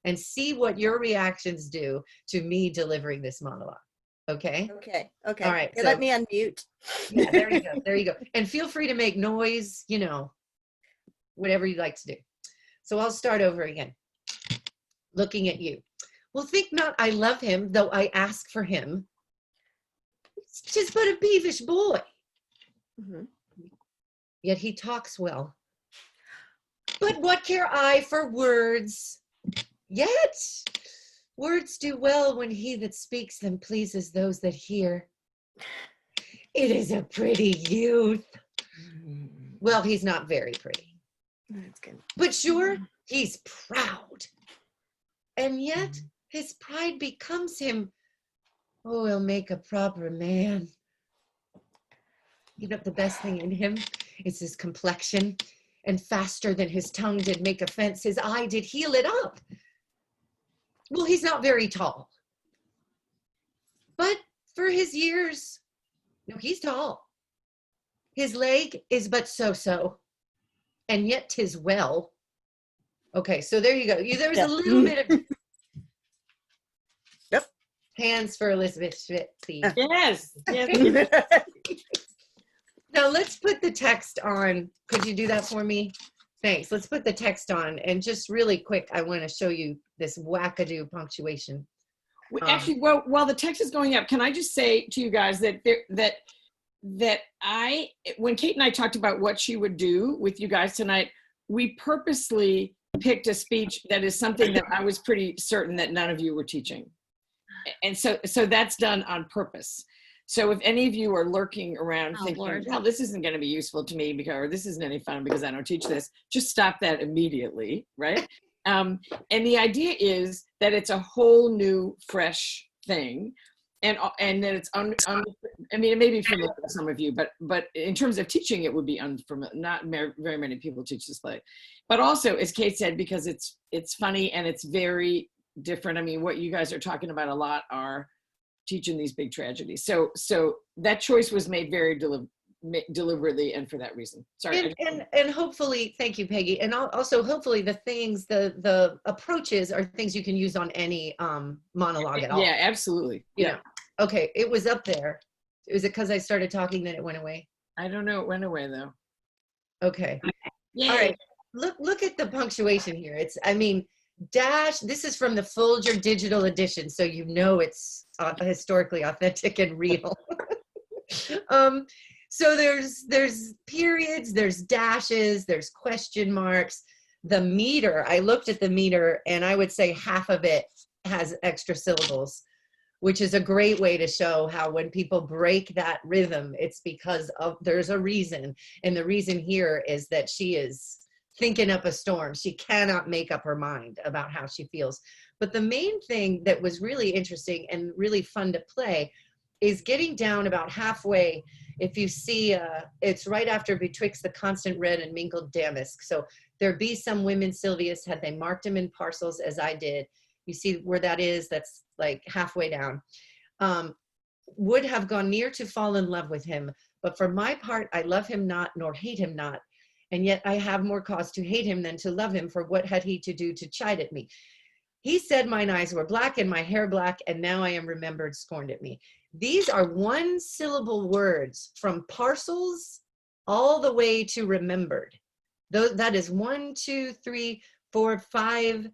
and see what your reactions do to me delivering this monologue. Okay? Okay. All right. So, let me unmute. Yeah, there you go. There you go. And feel free to make noise, you know, whatever you'd like to do. So I'll start over again. Looking at you. Well, think not I love him, though I ask for him. It's just but a peevish boy. Mm-hmm. Yet he talks well. But what care I for words? Yet words do well when he that speaks them pleases those that hear. It is a pretty youth. Well, he's not very pretty. That's good. But sure, he's proud. And yet his pride becomes him. Oh, he'll make a proper man. You know, the best thing in him is his complexion. And faster than his tongue did make offense, his eye did heal it up. Well, he's not very tall. But for his years, no, he's tall. His leg is but so-so, and yet 'tis well. Okay, so there you go. There was a little bit of hands for Elizabeth Schmidt, please. Yes. Now let's put the text on. Could you do that for me? Thanks. Let's put the text on, and just really quick, I want to show you this wackadoo punctuation. Actually, well, while the text is going up, can I just say to you guys that when Kate and I talked about what she would do with you guys tonight, we purposely picked a speech that is something that I was pretty certain that none of you were teaching. And so that's done on purpose. So if any of you are lurking around thinking, Lord. well, this isn't going to be useful to me because, or this isn't any fun because I don't teach this, just stop that immediately, right? And the idea is that it's a whole new, fresh thing. And that it's, I mean, it may be familiar to some of you, but in terms of teaching, it would be unfamiliar. Not very many people teach this play. But also, as Kate said, because it's funny and it's very different. I mean, what you guys are talking about a lot are teaching these big tragedies. So that choice was made very deliberately, and for that reason. Sorry. And hopefully, thank you, Peggy. And also hopefully the approaches are things you can use on any monologue at all. Yeah, absolutely. Yeah. Okay, it was up there. Is it because I started talking that it went away? I don't know. It went away though. Okay. Yay. All right. Look at the punctuation here. It's, I mean, dash. This is from the Folger digital edition, so you know it's historically authentic and real. So there's periods, there's dashes, there's question marks. The meter, I looked at the meter and I would say half of it has extra syllables, which is a great way to show how when people break that rhythm, it's because there's a reason. And the reason here is that she is thinking up a storm. She cannot make up her mind about how she feels. But the main thing that was really interesting and really fun to play is getting down about halfway. If you see, it's right after betwixt the constant red and mingled damask. So there be some women, Sylvius, had they marked him in parcels as I did. You see where that is? That's like halfway down. Would have gone near to fall in love with him. But for my part, I love him not, nor hate him not. And yet I have more cause to hate him than to love him, for what had he to do to chide at me? He said mine eyes were black and my hair black, and now I am remembered, scorned at me. These are one syllable words from parcels all the way to remembered. That is 1, 2, 3, 4, 5,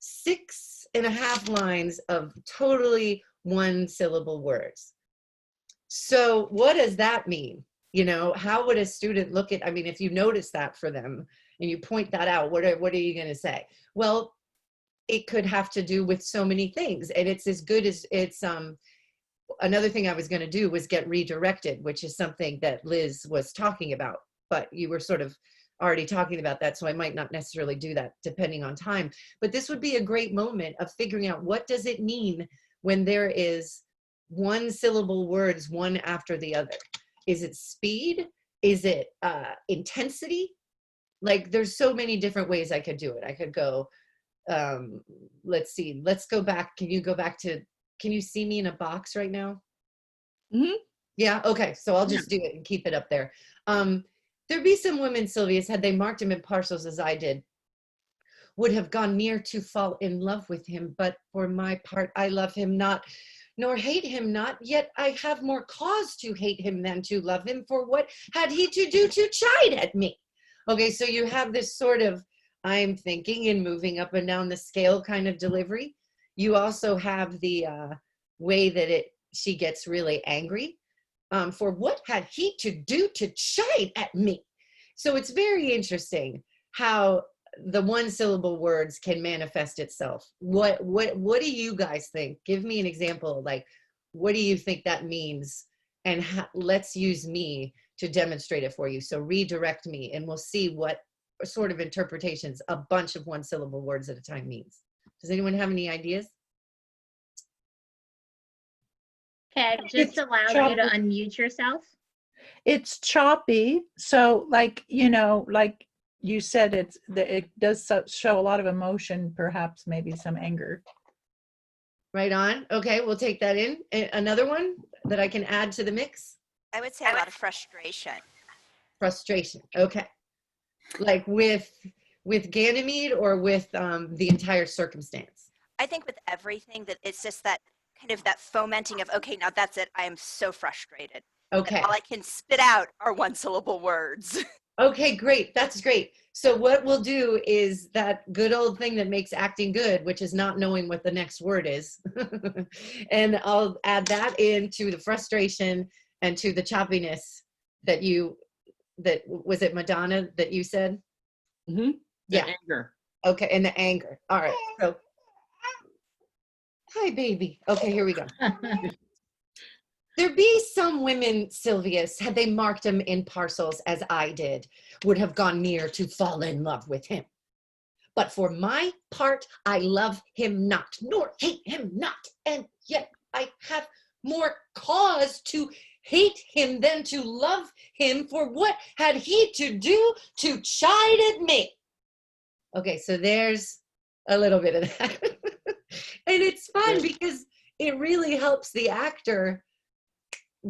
6.5 lines of totally one syllable words. So what does that mean? You know, how would a student look at, I mean, if you notice that for them and you point that out, what are you going to say? Well, it could have to do with so many things, and it's as good as it's, another thing I was going to do was get redirected, which is something that Liz was talking about, but you were sort of already talking about that, so I might not necessarily do that depending on time. But this would be a great moment of figuring out, what does it mean when there is one syllable words, one after the other? Is it speed? Is it intensity? Like, there's so many different ways I could do it. I could go, let's see, let's go back. Can you go back to, can you see me in a box right now? Mm-hmm. Yeah, okay, so I'll just do it and keep it up there. There be some women, Sylvius, had they marked him in parcels as I did, would have gone near to fall in love with him, but for my part, I love him not, nor hate him not, yet I have more cause to hate him than to love him, for what had he to do to chide at me? Okay, so you have this sort of, I'm thinking and moving up and down the scale kind of delivery. You also have the way that she gets really angry. For what had he to do to chide at me? So it's very interesting how the one syllable words can manifest itself. What do you guys think? Give me an example. Like, what do you think that means and let's use me to demonstrate it for you. So redirect me and we'll see what sort of interpretations a bunch of one syllable words at a time means. Does anyone have any ideas? Okay, I've just allowed you to unmute yourself. It's choppy. So like, you know, like you said, it does show a lot of emotion, perhaps maybe some anger. Right on. Okay, we'll take that in. Another one that I can add to the mix? I would say a lot of frustration. Frustration. Okay. Like with Ganymede or with the entire circumstance? I think with everything that it's just that kind of that fomenting of, okay, now that's it. I am so frustrated. Okay. And all I can spit out are one syllable words. Okay, great. That's great. So what we'll do is that good old thing that makes acting good, which is not knowing what the next word is. And I'll add that into the frustration and to the choppiness that was it Madonna that you said? Mm-hmm. Yeah. Anger. Okay, and the anger. All right. So, hi, baby. Okay, here we go. There be some women, Silvius, had they marked him in parcels as I did, would have gone near to fall in love with him. But for my part, I love him not, nor hate him not. And yet I have more cause to hate him than to love him, for what had he to do to chide at me? Okay, so there's a little bit of that. And it's fun because it really helps the actor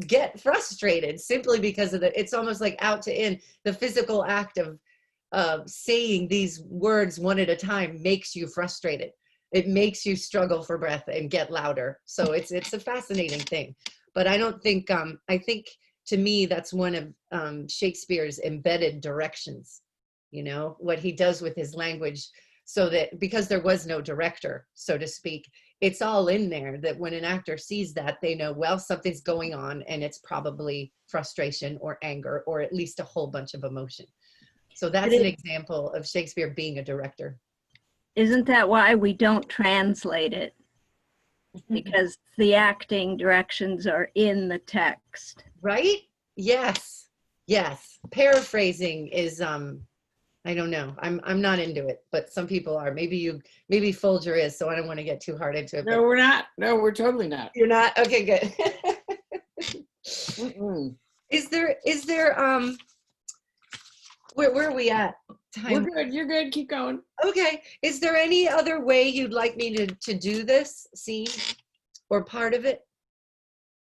get frustrated simply because of it's almost like out to in. The physical act of saying these words one at a time makes you frustrated. It makes you struggle for breath and get louder. So it's a fascinating thing. But I don't think, I think to me, that's one of Shakespeare's embedded directions, you know, what he does with his language, so that because there was no director, so to speak, it's all in there that when an actor sees that, they know, well, something's going on and it's probably frustration or anger, or at least a whole bunch of emotion. So that's an example of Shakespeare being a director. Isn't that why we don't translate it? Because the acting directions are in the text. Right? Yes. Yes. Paraphrasing is, I don't know. I'm not into it, but some people are. Maybe Folger is, so I don't want to get too hard into it. No, we're not. No, we're totally not. You're not? Okay, good. Is there, where are we at? Time? We're good. You're good. Keep going. Okay. Is there any other way you'd like me to do this scene or part of it?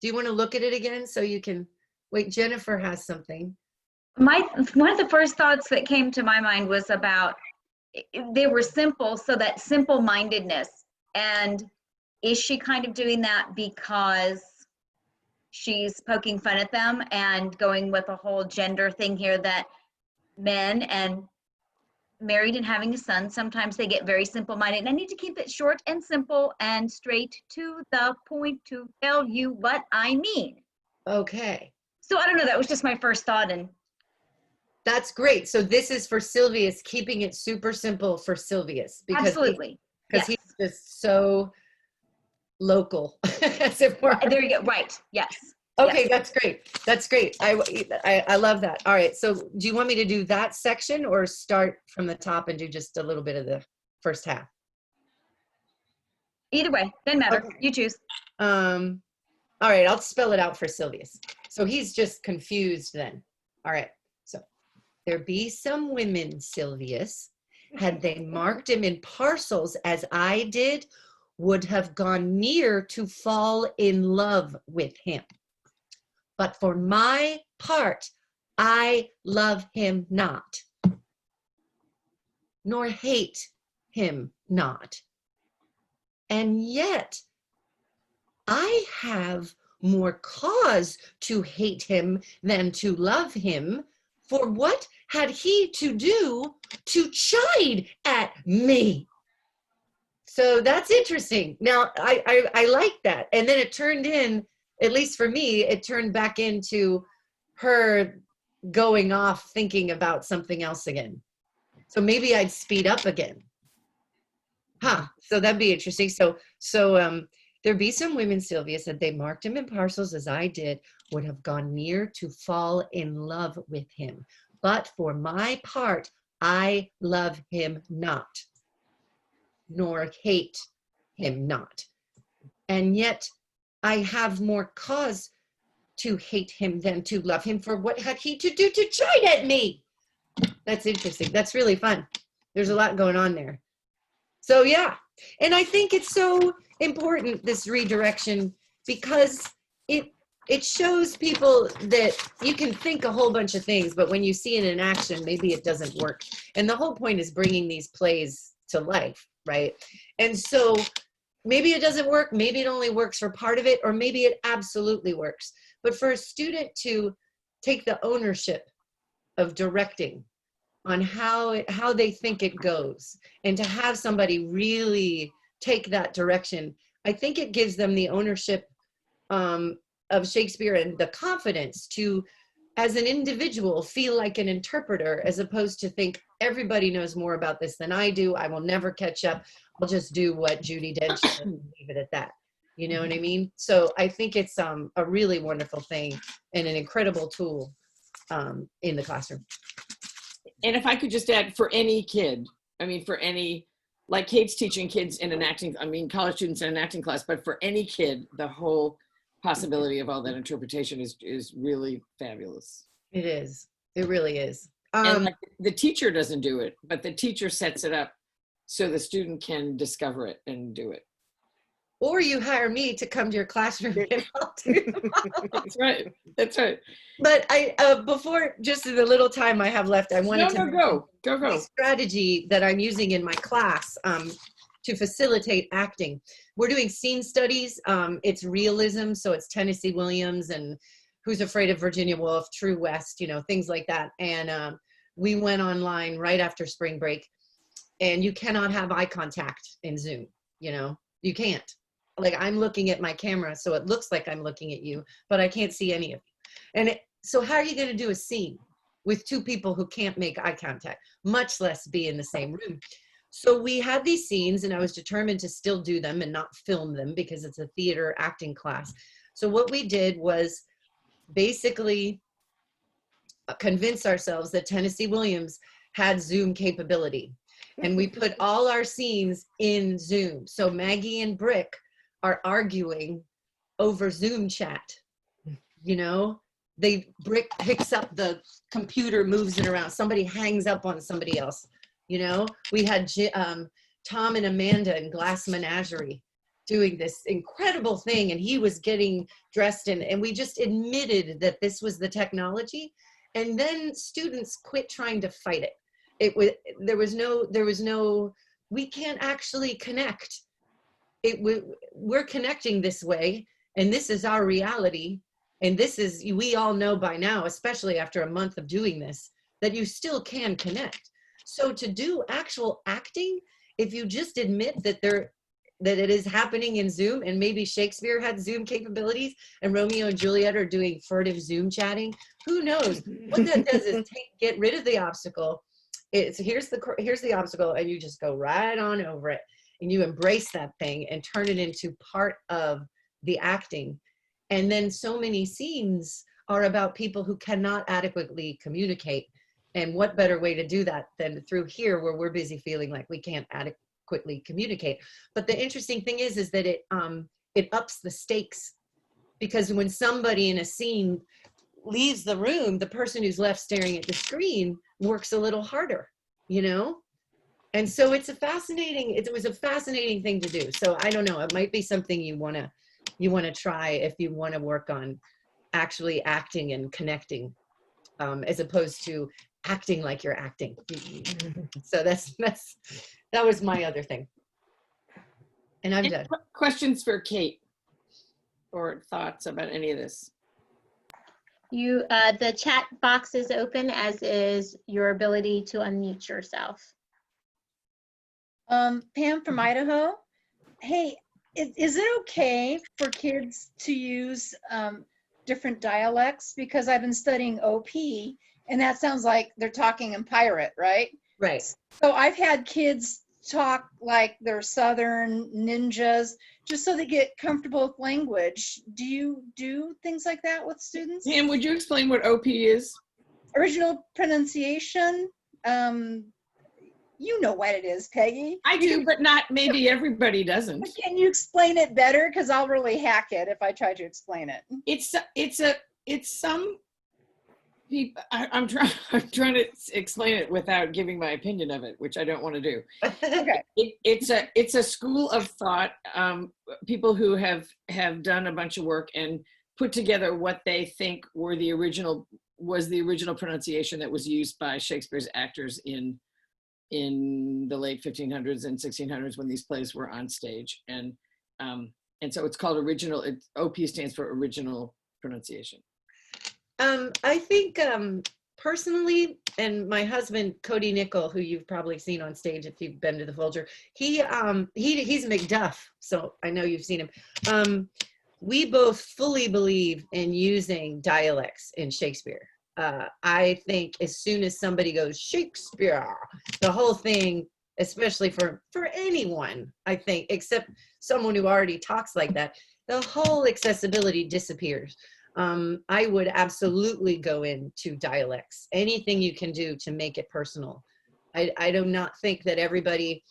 Do you want to look at it again so you can, wait, Jennifer has something. One of the first thoughts that came to my mind was about, they were simple, so that simple-mindedness. And is she kind of doing that because she's poking fun at them and going with a whole gender thing here, that men and married and having a son, sometimes they get very simple-minded, and I need to keep it short and simple and straight to the point to tell you what I mean. Okay. So I don't know, that was just my first thought. And that's great. So this is for Silvius, keeping it super simple for Silvius. Because absolutely. Because he's just so local, as it were. There you go, right, yes. Okay, yes. That's great. That's great. I love that. All right, so do you want me to do that section or start from the top and do just a little bit of the first half? Either way, doesn't matter. Okay. You choose. All right, I'll spell it out for Silvius. So he's just confused then. All right, so there be some women, Silvius, had they marked him in parcels as I did, would have gone near to fall in love with him. But for my part, I love him not, nor hate him not. And yet I have more cause to hate him than to love him, for what had he to do to chide at me? So that's interesting. Now, I like that. And then it turned in, at least for me, it turned back into her going off thinking about something else again. So maybe I'd speed up again. Huh, so that'd be interesting. So There be some women, Sylvia said, they marked him in parcels as I did, would have gone near to fall in love with him. But for my part, I love him not, nor hate him not. And yet I have more cause to hate him than to love him, for what had he to do to chide at me? That's interesting. That's really fun. There's a lot going on there. So yeah, and I think it's so important, this redirection, because it shows people that you can think a whole bunch of things, but when you see it in action, maybe it doesn't work. And the whole point is bringing these plays to life, right? And so maybe it doesn't work, maybe it only works for part of it, or maybe it absolutely works. But for a student to take the ownership of directing on how they think it goes, and to have somebody really take that direction, I think it gives them the ownership of Shakespeare and the confidence to, as an individual, feel like an interpreter, as opposed to think everybody knows more about this than I do. I will never catch up. I'll just do what Judy did and leave it at that. You know what I mean? So I think it's a really wonderful thing and an incredible tool in the classroom. And if I could just add, for any kid, I mean, for any, like Kate's teaching kids in an acting, I mean, college students in an acting class, but for any kid, the whole possibility of all that interpretation is really fabulous. It is. It really is. And like, the teacher doesn't do it, but the teacher sets it up so the student can discover it and do it. Or you hire me to come to your classroom and I'll do it. That's right. That's right. But I, before, just in the little time I have left, I wanted to go. The strategy that I'm using in my class to facilitate acting. We're doing scene studies. It's realism, so it's Tennessee Williams and Who's Afraid of Virginia Woolf, True West, you know, things like that. And we went online right after spring break, and you cannot have eye contact in Zoom. You know, you can't. Like, I'm looking at my camera, so it looks like I'm looking at you, but I can't see any of you. And so how are you going to do a scene with two people who can't make eye contact, much less be in the same room? So we had these scenes, and I was determined to still do them and not film them because it's a theater acting class. So what we did was basically convince ourselves that Tennessee Williams had Zoom capability. And we put all our scenes in Zoom. So Maggie and Brick are arguing over Zoom chat. You know, Brick picks up the computer, moves it around. Somebody hangs up on somebody else. You know, we had Tom and Amanda in Glass Menagerie doing this incredible thing, and he was getting dressed in, and we just admitted that this was the technology. And then students quit trying to fight it. There was no, we can't actually connect. We're connecting this way, and this is our reality. And this is, we all know by now, especially after a month of doing this, that you still can connect. So to do actual acting, if you just admit that it is happening in Zoom, and maybe Shakespeare had Zoom capabilities and Romeo and Juliet are doing furtive Zoom chatting, who knows? What that does is get rid of the obstacle. Here's the obstacle, and you just go right on over it, and you embrace that thing and turn it into part of the acting. And then so many scenes are about people who cannot adequately communicate. And what better way to do that than through here, where we're busy feeling like we can't adequately communicate. But the interesting thing is that it ups the stakes, because when somebody in a scene leaves the room, the person who's left staring at the screen works a little harder, you know? And so it was a fascinating thing to do. So I don't know, it might be something you want to try if you want to work on actually acting and connecting, as opposed to acting like you're acting. So that was my other thing. And I'm done. Questions for Kate or thoughts about any of this? The chat box is open, as is your ability to unmute yourself. Pam from Idaho. Hey, is it okay for kids to use different dialects? Because I've been studying OP, and that sounds like they're talking in pirate, right? Right. So I've had kids talk like they're Southern ninjas, just so they get comfortable with language. Do you do things like that with students? Pam, would you explain what OP is? Original pronunciation. You know what it is, Peggy. I do, but not maybe everybody doesn't. Can you explain it better? Because I'll really hack it if I try to explain it. It's some people. I'm trying to explain it without giving my opinion of it, which I don't want to do. Okay. It's a school of thought. People who have done a bunch of work and put together what they think was the original pronunciation that was used by Shakespeare's actors in the late 1500s and 1600s when these plays were on stage, and so it's called original. OP stands for original pronunciation. I think personally, and my husband Cody Nickel, who you've probably seen on stage if you've been to the Folger, he's McDuff, so I know you've seen him. We both fully believe in using dialects in Shakespeare. I think as soon as somebody goes Shakespeare, the whole thing, especially for anyone, I think, except someone who already talks like that, the whole accessibility disappears. I would absolutely go into dialects. Anything you can do to make it personal. I do not think that everybody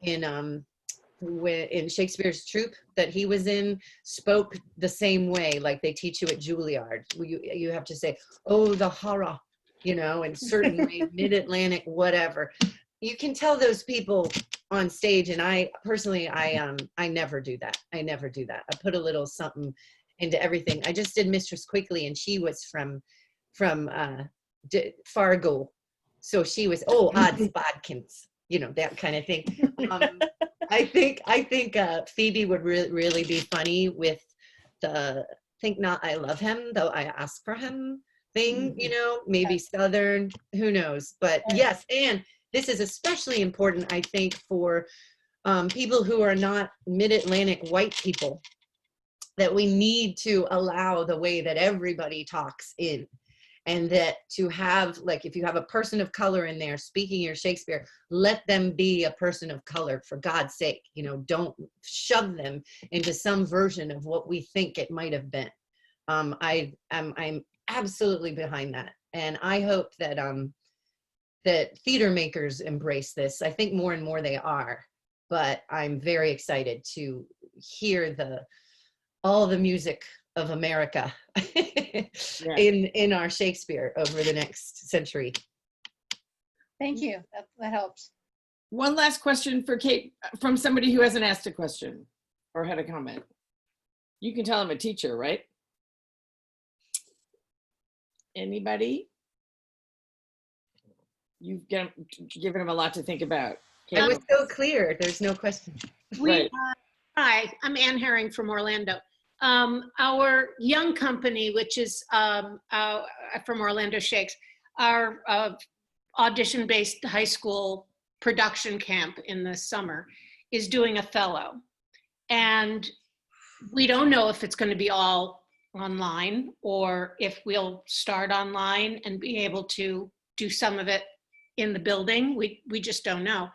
in Shakespeare's troupe that he was in spoke the same way like they teach you at Juilliard. You have to say, oh, the horror, and certain way, mid-Atlantic, whatever. You can tell those people on stage, and I personally, I never do that. I never do that. I put a little something into everything. I just did Mistress Quickly, and she was from Fargo, so she was odds bodkins, that kind of thing. I think Phoebe would really be funny with the think not I love him though I ask for him thing, maybe Southern, who knows, but yes. And this is especially important, I think, for people who are not mid-Atlantic white people, that we need to allow the way that everybody talks in. And that to have, like, if you have a person of color in there speaking your Shakespeare, let them be a person of color, for God's sake. Don't shove them into some version of what we think it might have been. I'm absolutely behind that, and I hope that that theater makers embrace this. I think more and more they are, but I'm very excited to hear all the music of America in our Shakespeare over the next century. Thank you. That helps. One last question for Kate from somebody who hasn't asked a question or had a comment. You can tell I'm a teacher, right? Anybody? You've given them a lot to think about. It was so clear. There's no question. Hi, I'm Ann Herring from Orlando. Our young company, which is from Orlando Shakes, our audition-based high school production camp in the summer is doing Othello. And we don't know if it's going to be all online or if we'll start online and be able to do some of it in the building. We just don't know.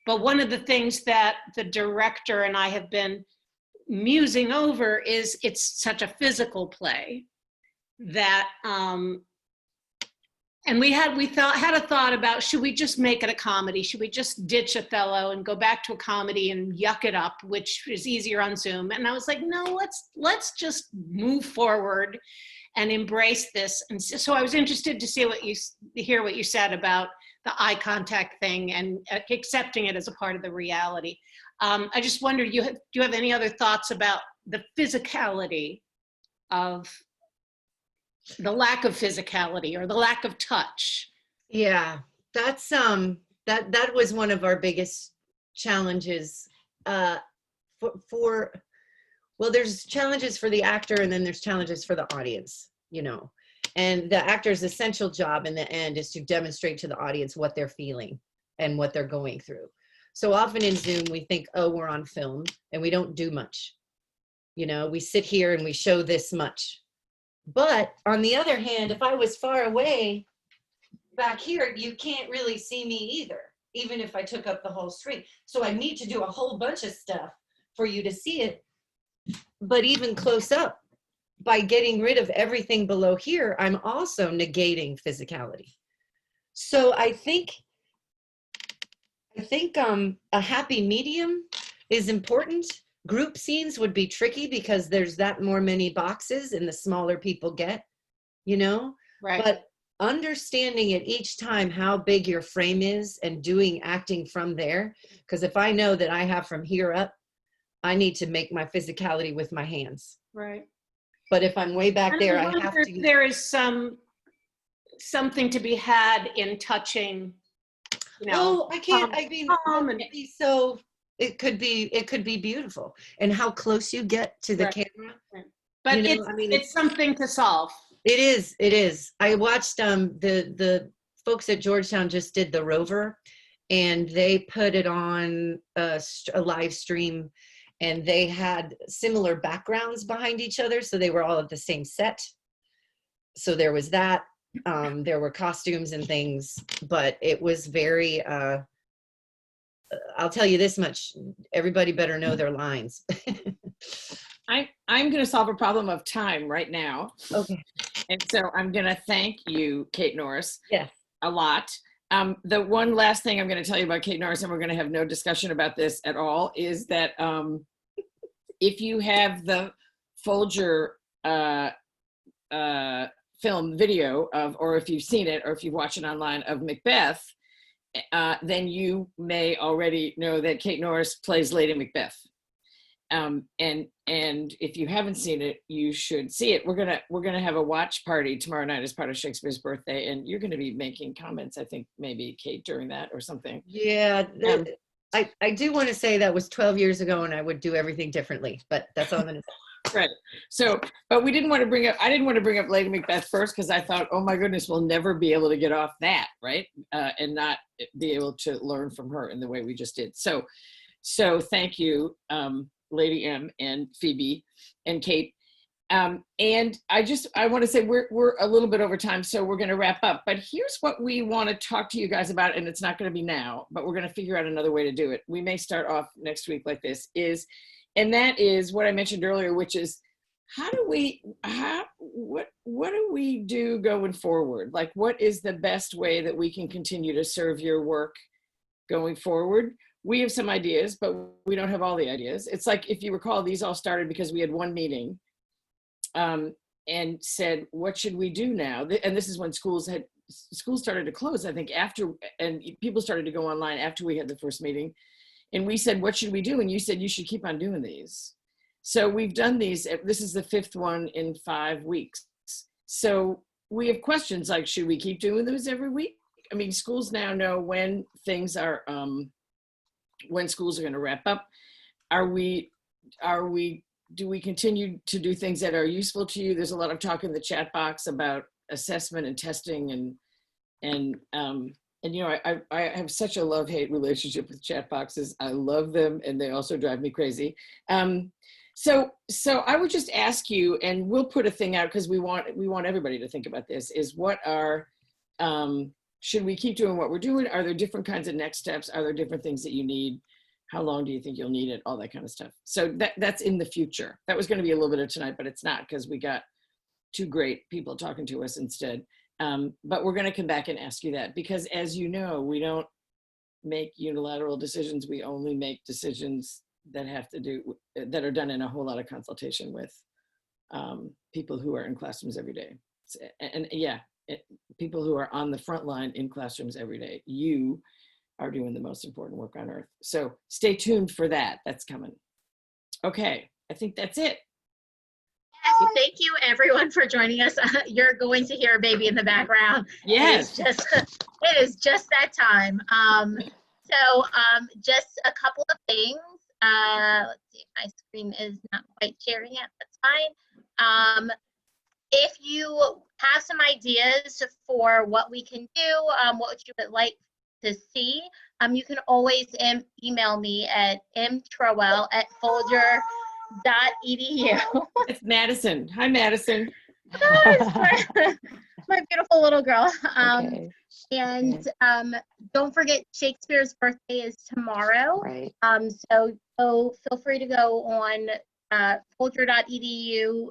But one of the things that the director and I have been musing over is it's such a physical play that and we had a thought about, should we just make it a comedy? Should we just ditch Othello and go back to a comedy and yuck it up, which is easier on Zoom? And I was like, no, let's just move forward and embrace this. And so I was interested to hear what you said about the eye contact thing and accepting it as a part of the reality. I just wondered, do you have any other thoughts about the physicality of the lack of physicality or the lack of touch? Yeah, that's that was one of our biggest challenges well, there's challenges for the actor and then there's challenges for the audience, and the actor's essential job in the end is to demonstrate to the audience what they're feeling and what they're going through. So often in Zoom, we think, oh, we're on film, and we don't do much. We sit here and we show this much. But on the other hand, if I was far away back here, you can't really see me either. even if I took up the whole screen. So I need to do a whole bunch of stuff for you to see it. But even close up, by getting rid of everything below here, I'm also negating physicality. So I think a happy medium is important. Group scenes would be tricky because there's that many boxes and the smaller people get, you know? Right. But understanding at each time how big your frame is and doing acting from there. Because if I know that I have from here up, I need to make my physicality with my hands. Right. But if I'm way back there, I have wonder to. if there is something to be had in touching, you know. Oh, I can't. I mean, so it could be beautiful, and how close you get to the Right. camera. Right. But You know, I mean, it's something to solve. It is. It is. I watched the folks at Georgetown just did the rover, and they put it on a live stream, and they had similar backgrounds behind each other, so they were all at the same set. So there was that. There were costumes and things, but it was very. I'll tell you this much: everybody better know their lines. I'm going to solve a problem of time right now. Okay. And so I'm going to thank you, Kate Norris. Yes. A lot. The one last thing I'm going to tell you about Kate Norris, and we're going to have no discussion about this at all, is that if you have the Folger film video of, or if you've seen it, or if you've watched it online, of Macbeth, then you may already know that Kate Norris plays Lady Macbeth. And if you haven't seen it, you should see it. We're gonna have a watch party tomorrow night as part of Shakespeare's birthday, and you're gonna be making comments, I think maybe Kate, during that or something. Yeah, I do want to say that was 12 years ago, and I would do everything differently, but that's all I'm gonna say. Right. So, but I didn't want to bring up Lady Macbeth first, because I thought, oh my goodness, we'll never be able to get off that, right? And not be able to learn from her in the way we just did. So thank you, Lady M and Phoebe and Kate. And I want to say we're a little bit over time, so we're going to wrap up. But here's what we want to talk to you guys about, and it's not going to be now, but we're going to figure out another way to do it. We may start off next week like this, and that is what I mentioned earlier, which is what do we do going forward? Like, what is the best way that we can continue to serve your work going forward? We have some ideas, but we don't have all the ideas. It's like, if you recall, these all started because we had one meeting and said, what should we do now? And this is when schools started to close, I think, and people started to go online after we had the first meeting. And we said, what should we do? And you said, you should keep on doing these. So we've done these. This is the 5th one in 5 weeks. So we have questions like, should we keep doing those every week? I mean, schools now know when things are, when schools are going to wrap up. Do we continue to do things that are useful to you? There's a lot of talk in the chat box about assessment and testing, and you know, I have such a love-hate relationship with chat boxes. I love them, and they also drive me crazy. So I would just ask you, and we'll put a thing out because we want everybody to think about this, is what are, should we keep doing what we're doing? Are there different kinds of next steps? Are there different things that you need? How long do you think you'll need it? All that kind of stuff. So that's in the future. That was going to be a little bit of tonight, but it's not, because we got 2 great people talking to us instead. But we're going to come back and ask you that, because as you know, we don't make unilateral decisions. We only make decisions that that are done in a whole lot of consultation with people who are in classrooms every day. And yeah, people who are on the front line in classrooms every day. You are doing the most important work on earth. So stay tuned for that. That's coming. Okay, I think that's it. Thank you, everyone, for joining us. You're going to hear a baby in the background. Yes. It is just that time. Just a couple of things. Let's see if my screen is not quite sharing yet. That's fine. If you have some ideas for what we can do, what you would like to see, you can always email me at mtrowell@folger.edu. It's Madison. Hi, Madison. my beautiful little girl. Okay. And don't forget Shakespeare's birthday is tomorrow. Right. So feel free to go on Folger.edu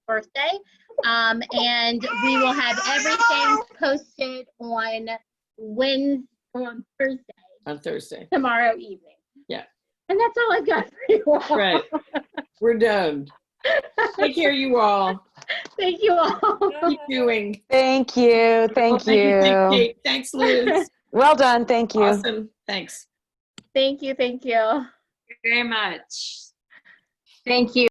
/birthday. And we will have everything posted on Thursday. On Thursday. Tomorrow evening. Yeah. And that's all I've got for you all. Right. We're done. Take care, you all. Thank you all. Keep doing. Thank you. Thank you. Thank Kate. Thanks, Liz. Well done. Thank you. Awesome. Thanks. Thank you. Thank you. Very much. Thank you.